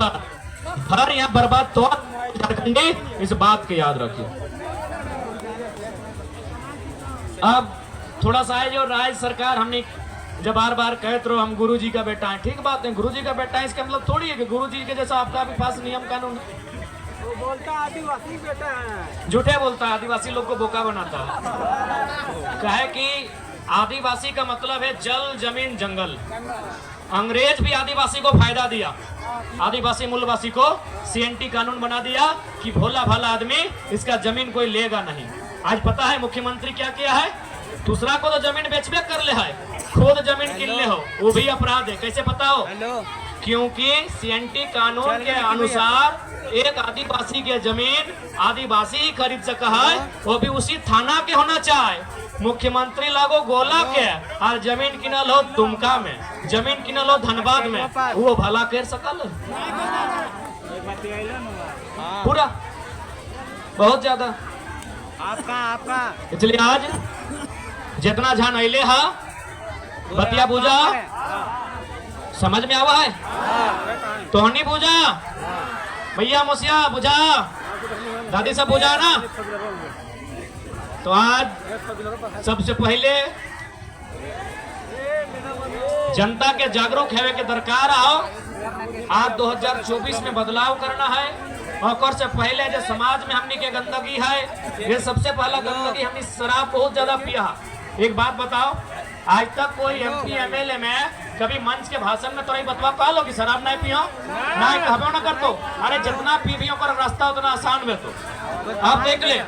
घर यहाँ बर्बाद तो झारखंडी, इस बात को याद रखिए। अब थोड़ा सा है जो राज्य सरकार हमने जब बार बार कहते रहो हम गुरुजी का बेटा है, ठीक बात है, गुरुजी का बेटा है इसका मतलब थोड़ी है कि गुरुजी के जैसा आपका भी पास नियम कानून है। वो बोलता आदिवासी बेटा है, झूठे बोलता है, आदिवासी लोग को बोका बनाता है। कहे कि आदिवासी का मतलब है जल जमीन जंगल। अंग्रेज भी आदिवासी को फायदा दिया, आदिवासी मूलवासी को सीएनटी कानून बना दिया कि भोला भाला आदमी इसका जमीन कोई लेगा नहीं। आज पता है मुख्यमंत्री क्या किया है? दूसरा को तो जमीन बेचबे कर ले है, खुद जमीन किन ले हो वो भी अपराध है। कैसे पता हो? क्योंकि सीएनटी कानून के अनुसार एक आदिवासी के जमीन आदिवासी ही खरीद सका है, वो भी उसी थाना के होना चाहिए। मुख्यमंत्री लागो गोला के और जमीन किनल हो दुमका में, जमीन किनल हो धनबाद में, वो भला कर सकल पूरा बहुत ज्यादा आपका इसलिए आज जितना जान अले हा बतिया पूजा समझ में आवा है, तोहनी पूजा भैया मुसिया बुझा दादी सब बुझा ना। तो आज सबसे पहले जनता के जागरूक है के दरकार आओ। आज 2024 में बदलाव करना है और से पहले जो समाज में हमनी के गंदगी है, ये सबसे पहला गंदगी हमनी शराब बहुत ज्यादा पिया। एक बात बताओ, आज तक कोई एमपी एमएलए में कभी मंच के भाषण में तो नहीं बतवा कहा लो कि शराब नहीं पियो नहीं कहबो ना कर तो, अरे जितना पीबियों का रास्ता उतना आसान में। तो आप देख ले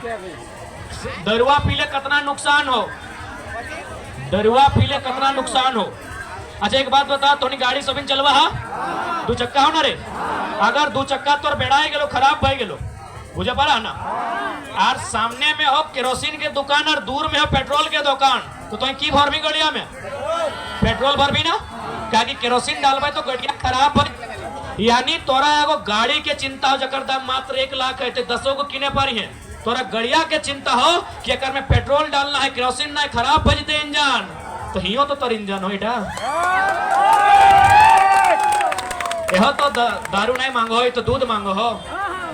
दरुआ पीले कितना नुकसान हो, दरुआ पीले कितना नुकसान हो। अच्छा एक बात बता, तो गाड़ी सभी चलवा हा 2 चक्का हो ना रे, अगर 2 चक्का तो बेड़ाए गेलो खराब भई गेलो बुझे पड़ा ना, और सामने में हो केरोसिन के दुकान और दूर में हो पेट्रोल के दुकान, तो की भर भी गड़िया में पेट्रोल भर भी ना, क्या कि केरोसिन डालबे तो गड़िया खराब है। यानी तोरा एगो गाड़ी के चिंता हो जकर दाम मात्र 1 लाख है, 10 को किने पर है। तोरा गड़िया के चिंता हो कि अगर में पेट्रोल डालना है केरोसिन ना खराब बजते इंजन, तो हियो तो तोर इंजन हो इटा यह तो दारू नहीं मांगो हो तो दूध मांगो हो,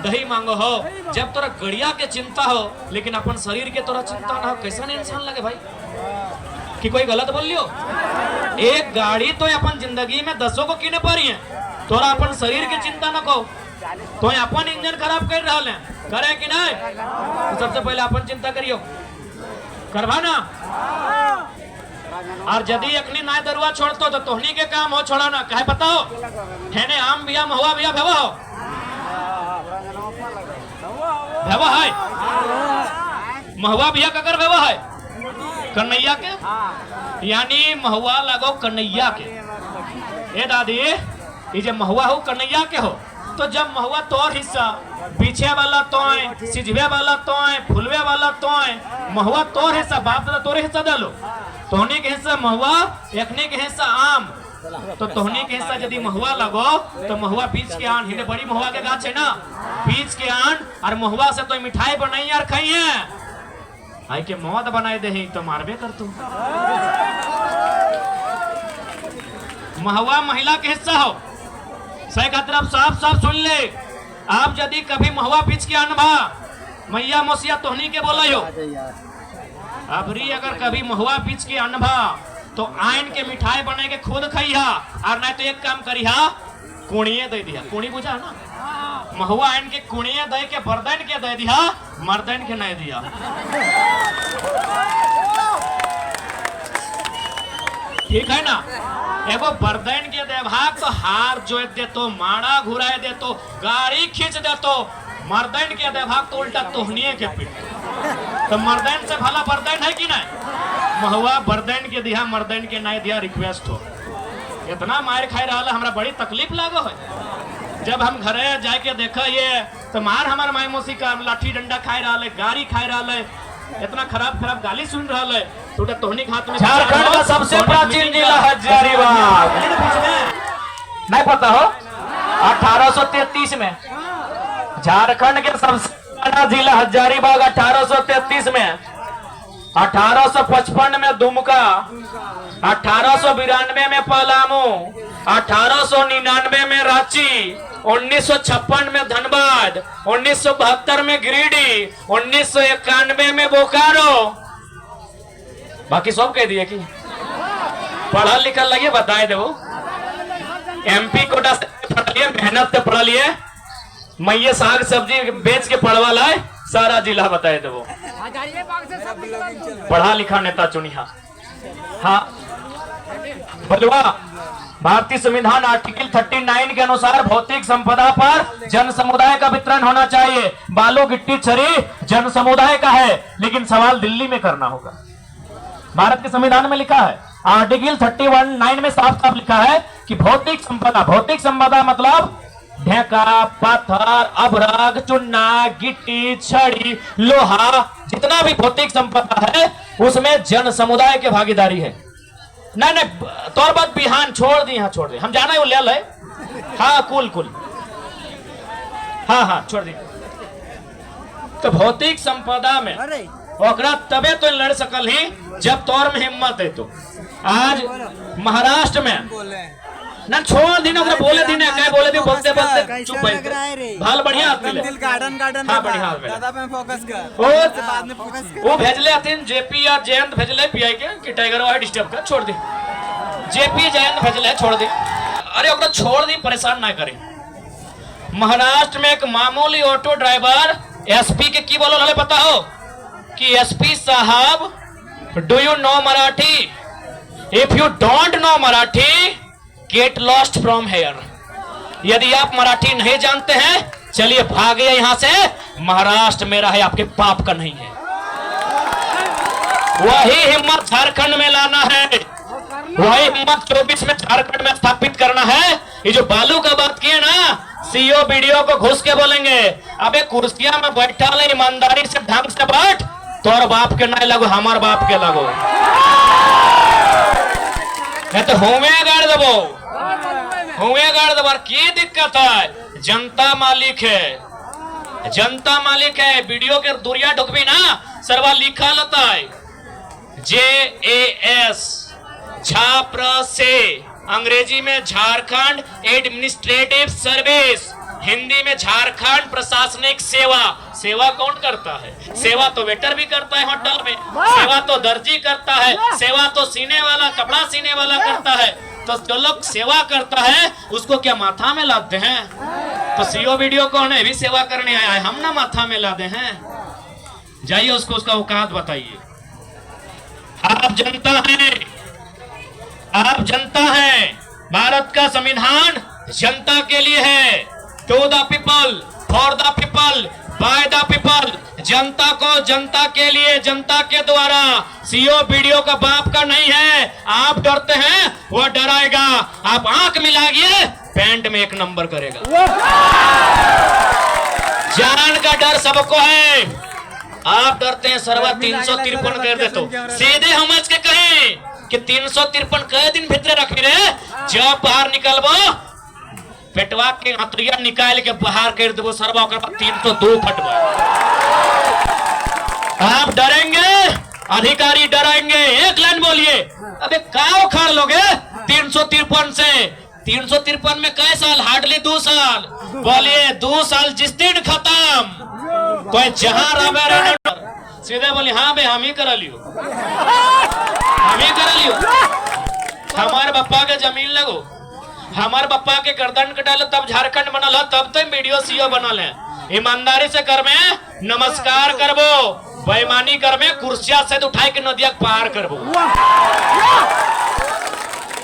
दही मांगो हो। जब तोरा गड़िया के चिंता हो लेकिन अपन शरीर के तोरा चिंता ना हो, कैसा नहीं इंसान लगे भाई कि कोई गलत बोल लियो। एक गाड़ी तो अपन जिंदगी में 10 को किने पर है, तोरा अपन शरीर के चिंता न को, तो अपन इंजन खराब कर रहा है, करे कि नहीं? तो सबसे पहले अपन चिंता करियो, करवा ना। और यदि अखनी ना दरुआ छोड़तो तो तोहनी के काम हो छोड़ाना, कहे पता हो ठेने आम बिया महुआ बिया भेवा हो भेवा है, महुआ बिया ककर भेवा है कन्हैया के, यानी महुआ लगो कन्हैया के। ए दादी ये जब महुआ हो कन्हैया के हो, तो जब महुआ तोर हिस्सा पीछे वाला तोय, सिजवे वाला तोय, फुलवे वाला तोय, महुआ तोर हिस्सा, बाप दादा तोरे हिस्सा डालो, तोहनी के हिस्सा महुआ, एकने के हिस्सा आम, तो तोहनी के हिस्सा यदि महुआ लगो तो महुआ बीच के आन हिंदे बड़ी महुआ के गाछ है ना, बीच के आन और महुआ से तो मिठाई बनाई यार खाई है, आई के मौत बनाए दे तो मारबे कर तू। महुआ महिला के हिस्सा हो, सही का तरफ साफ साफ सुन ले। आप यदि कभी महुआ बीच के अनभा मैया मोसिया तोहनी के बोला हो, अबरी अगर कभी महुआ बीच के अनभा तो आइन के मिठाई बने के खुद खइहा, और नहीं तो एक काम करिहा कुणिये दे दिया, कुणी बुझा ना, महुआ आइन के कुणिये दे के बरदैन के दे दिया, मर्दैन के नहीं दिया। ठीक है ना, एगो बरदैन के देभाग तो हार जोत दे तो माड़ा घुराए दे तो गाड़ी खींच दे तो, मर्दैन के देभाग तो उल्टा तोहनिए के पीट। तो मर्दैन से भला बरदैन है कि नहीं, महुआ बरदैन के दिया मर्दैन के नहीं दिया, रिक्वेस्ट हो। इतना मार खाई रहा हमरा बड़ी तकलीफ लागो है। जब हम घरे जाके देखा ये तो मार हमार माई मौसी का लाठी डंडा खाई रहा है, गाड़ी खाई रहा है, इतना खराब खराब गाली सुन रहा है। तो तोहनी के हाथ में झारखंड का सबसे प्राचीन जिला हजारीबाग, नहीं पता हो, 1833 में झारखंड के सबसे बड़ा जिला हजारीबाग 1833 में, 1855 में दुमका, 1892 में पलामू, 1899 में रांची, 1956 में धनबाद, 1972 में गिरिडीह, 1991 में बोकारो। बाकी सब कह दिए कि पढ़ा लिखा लगे बताए दे, MP कोटा से पढ़ लिए, मेहनत से पढ़ लिए, मैये साग सब्जी बेच के पढ़वा लाए, सारा जिला बताए थे वो। पढ़ा लिखा नेता चुनिया। हाँ बलुआ, भारतीय संविधान आर्टिकल 39 के अनुसार भौतिक संपदा पर जन समुदाय का वितरण होना चाहिए। बालू गिट्टी छरी जन समुदाय का है, लेकिन सवाल दिल्ली में करना होगा। भारत के संविधान में लिखा है, आर्टिकल 31(9) में साफ साफ लिखा है कि भौतिक संपदा मतलब ढेका, पत्थर, अभ्रक, चुन्ना, गिट्टी, छड़ी, लोहा, जितना भी भौतिक संपदा है उसमें जन समुदाय की भागीदारी है। नहीं तोर बात बिहान छोड़ दी, हाँ छोड़ दी, हम जाना है वो ले ले, हाँ कुल हाँ छोड़ दी। तो भौतिक संपदा में ओकरा तबे तो लड़ सकल ही जब तौर में हिम्मत है। तो आज महाराष्ट्र में ना छोड़ दी ना, बोले दी ना, क्या बोले दी, बोलते बोलते चुप बैठ भाल बढ़िया गार्डन हाँ बढ़िया ज्यादा पे फोकस कर, और बाद में फोकस कर। वो भेजले हथिन जेपी और जयंत भेजले पीआई के कि टाइगर वाइट डिस्टर्ब कर, छोड़ दी, जेपी जयंत भेजले छोड़ दी, अरे ओकरा छोड़ दी, परेशान ना करे। महाराष्ट्र में एक मामूली ऑटो ड्राइवर एसपी के की बोलो हले पता हो कि एसपी साहब do you know Marathi, if you don't know Marathi get lost from here. यदि आप मराठी नहीं जानते हैं चलिए भागिए यहां से, महाराष्ट्र मेरा है, आपके बाप का नहीं है। वही हिम्मत झारखंड में लाना है, वही हिम्मत 24 में झारखंड में स्थापित करना है। ये जो बालू का बात किए ना, सीओ बीडीओ को घुस के बोलेंगे, अबे कुर्सियां में बैठा ले, ईमानदारी से ढंग से बैठ, तोर बाप के नहीं लगो, हमार बाप के लगो, नहीं तो हुए गाड़ देबो, हुए गाड़ देबो। की दिक्कत है, जनता मालिक है, जनता मालिक है। वीडियो के दूरिया ढुकबी ना, सरवा लिखा लता है JAS, छाप्र से, अंग्रेजी में झारखंड एडमिनिस्ट्रेटिव सर्विस, हिंदी में झारखंड प्रशासनिक सेवा। सेवा कौन करता है? सेवा तो वेटर भी करता है होटल में, सेवा तो दर्जी करता है, सेवा तो सीने वाला, कपड़ा सीने वाला करता है। तो जो लोग सेवा करता है उसको क्या माथा में लाते हैं? तो सीओ वीडियो कौन है, भी सेवा करने आया है, हम ना माथा में लाते हैं। जाइए उसको उसका औकात बताइए। आप जनता हैं, आप जनता हैं, भारत का संविधान जनता के लिए है। To the people, for the people, by the people, जनता को, जनता के लिए, जनता के द्वारा। सीओ वीडियो का बाप का नहीं है। आप डरते हैं, वो डराएगा। आप आंख मिलाइए, पैंट में 1 नंबर करेगा। जान का डर सबको है। आप डरते हैं सरवा 353 कर दे तो सीधे समझ के कहें कि 353 कई दिन भीतर रखी रे, जब बाहर निकलबो पेटवा के हथुरिया निकाल के बाहर कर देबो सरवा, ओकर बाद 302 फटबो। आप डरेंगे, अधिकारी डरेंगे, एक लाइन बोलिए। अबे का उखाड़ लोगे 353 से? 353 में कई साल? हार्डली 2 साल। बोलिए 2 साल जिस दिन खत्म, कोई जहां रहे सीधे बोली हाँ बे हम ही करा लियो, हम ही करा लियो। हमारे बप्पा के जमीन लगो, हमारे बप्पा के गर्दन कटालो तब झारखंड बनल है, तब तो वीडियो सीओ बनल है। ईमानदारी से कर में नमस्कार करबो, बेईमानी कर में कुर्सिया से उठाए के नदिया पार करबो।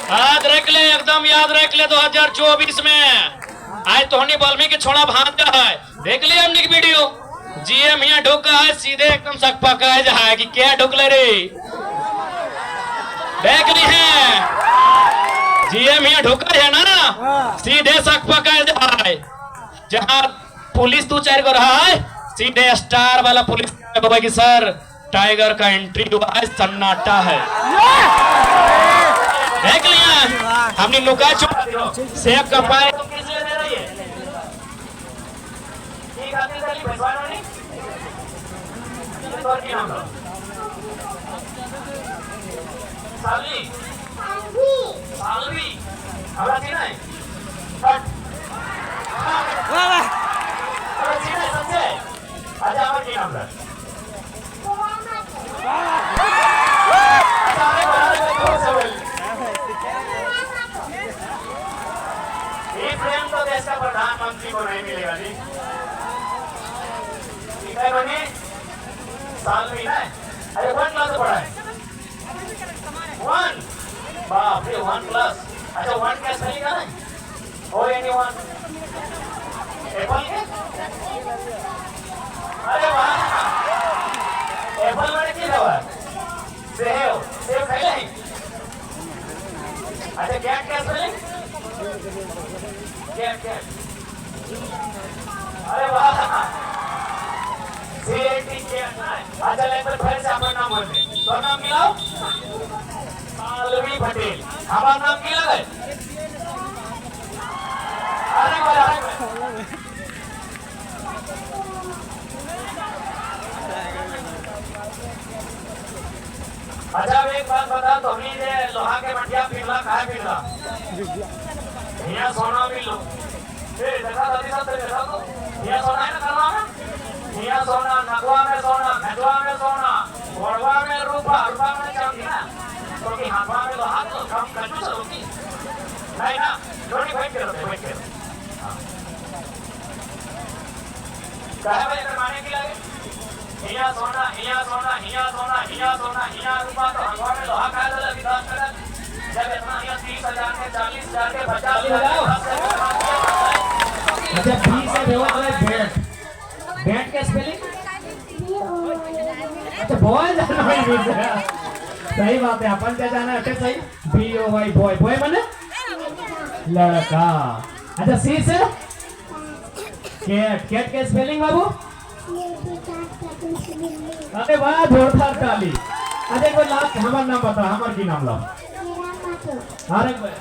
याद रख ले, एकदम याद रख ले। 2024 में आज तोहनी बलमी के छोड़ा भांज है, देख ले हमने की वीडियो। जीएम यहाँ ढुका है सीधे एकदम सक पका है कि क्या ढुकले रे, देख ली है। जीएम यहाँ ढुका है ना, सीधे सक पका है। जहाँ पुलिस 2-4 को रहा है, सीधे स्टार वाला पुलिस बाबा की सर टाइगर का एंट्री हुआ है, सन्नाटा है। देख लिया हमने लुका चुका सेब का पाए तो किस लिए दे रही है? ठीक आती चली भगवान ने तो क्या नाम है? सालवी सालवी हमारा सीना है हट वाह हमारा सीना है सबसे। अच्छा हमारा क्या नाम है? तो देश का प्रधानमंत्री को नहीं मिलेगा जी, ठीक है बनी साल में है। अरे 1 क्लास से पढ़ा है 1 बाप रे 1 प्लस। अच्छा 1 क्या सही का नहीं हो एनी 1 एप्पल के? अरे वाह एप्पल में क्या हुआ? सेब सेब खाई नहीं? अच्छा कैट क्या स्पेलिंग? कैट। अरे वाह CAT कैट ना। अच्छा एक बार फिर से अपना नाम बोलते हैं, तो नाम मिलाओ सालवी पटेल। हमारा नाम क्या है? अरे वाह अच्छा एक बात बता, तो हमने ये लोहा के मटिया पिघला काहे पिघला? यहाँ सोना भी लो, देखा दादी साहब देखा तो यहाँ सोना है ना करवा में, यहाँ सोना नगवा में सोना, खजवा में सोना, घोड़वा में रूपा, रूपा में चांदी ना, तो कि हाथवा में लोहा तो कम कच्चू चलोगी नहीं ना, जोड़ी बैठ के रहते बैठ के काहे भाई करवाने के लिए हिया सोना हिया सोना हिया सोना हिया सोना हिया रूपा तो हंगवा में लोहा खाया था अभी 10 टका जब इतना हिया 30,000 के 40,000 के 50,000 अच्छा 20 से देवा है बैट बैट का स्पेलिंग अच्छा बॉय जाना है सही बात है अपन क्या जाना है सही BOY बॉय बॉय माने लड़का। अच्छा सी से कैट कैट का स्पेलिंग बाबू? अरे वाह जोरदार ताली। अच्छा एक बार लास्ट हमारा नाम बता, हमारा की नाम लो? अरे भाई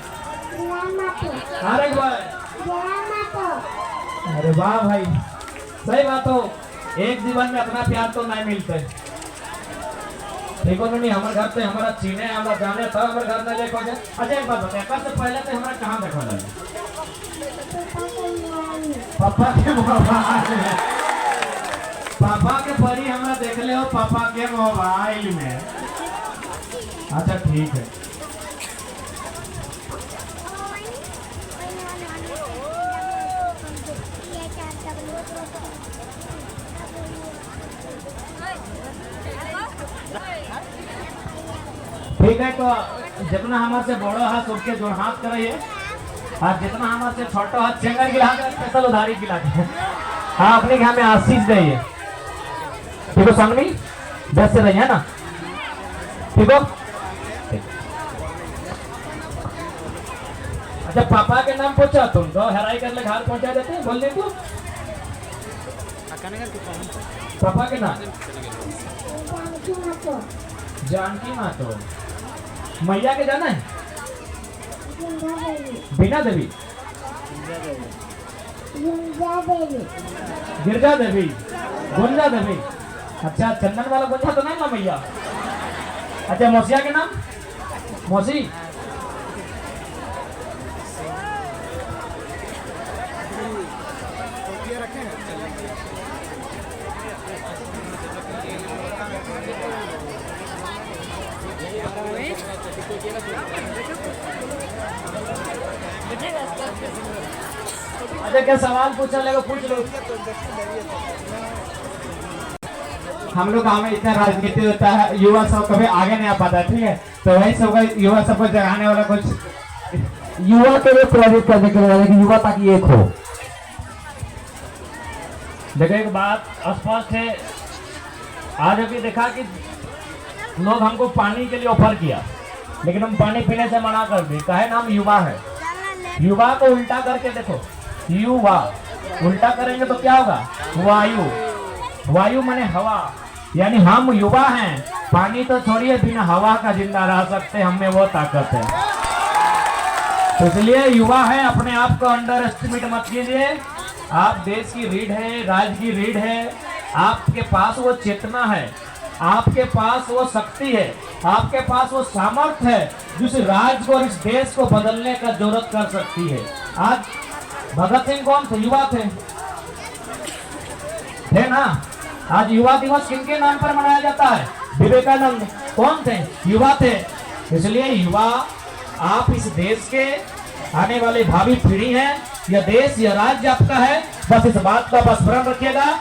अरे वाह भाई सही बात हो, एक जीवन में अपना प्यार तो नहीं मिलते। देखो नहीं हमारे घर पे हमारा चीने हमारा जाने तब हमारे घर में देखो। अच्छा एक बात बताए सबसे पहले तो हमारा कहाँ देखो लगे? पापा के मोबाइल, पापा के परी हमारा देख ले हो पापा के मोबाइल में। अच्छा ठीक है ठीक है। तो जितना हमारे से बड़ो हाथ सबके जोड़ हाथ कराइए और जितना हमारे से छोटो हाथ चेंगर गिला के स्पेशल उधारी गिला के हाँ अपने घर में आशीष दे ठीक है सामने 10 से रही है ना ठीक हो। अच्छा पापा के नाम पूछा तुम तो हराई कर ले घर पहुंचा देते बोल दे तू पापा के नाम जानकी मातो मैया के जाना है? बीना देवी, गिरजा देवी, गुंजा देवी। अच्छा, चंदन वाला गुंजा तो नहीं ना मैया? अच्छा, मौसिया के नाम? मौसी। अच्छा, क्या सवाल पूछा लेगा? पूछ लो। हम लोग गाँव में इतना राजनीति होता है, युवा सब कभी आगे नहीं आ पाता, ठीक है? तो वही सब युवा सबको जगाने वाला कुछ युवा के लिए प्रेरित करने के लिए कि युवा ताकि एक हो। देखो, एक बात स्पष्ट है, आज अभी देखा कि लोग हमको पानी के लिए ऑफर किया, लेकिन हम पानी पीने से मना कर दी। कहे नाम युवा है। युवा को उल्टा करके देखो, युवा उल्टा करेंगे तो क्या होगा? वायु। वायु माने हवा, यानी हम युवा हैं। पानी तो छोड़िए, बिना हवा का जिंदा रह सकते, हमें वो ताकत है। तो इसलिए युवा है, अपने आप को अंडर एस्टिमेट मत कीजिए। आप देश की रीढ़ है, राज्य की रीढ़ है। आपके पास वो चेतना है, आपके पास वो शक्ति है, आपके पास वो सामर्थ्य है जिस राज्य को और इस देश को बदलने का जरूरत कर सकती है। आज भगत सिंह कौन थे? युवा थे ना? आज युवा दिवस किनके नाम पर मनाया जाता है? विवेकानंद कौन थे? युवा थे। इसलिए युवा, आप इस देश के आने वाले भावी पीढ़ी हैं। यह देश, यह राज्य आपका है। बस इस बात का बस स्मरण रखिएगा।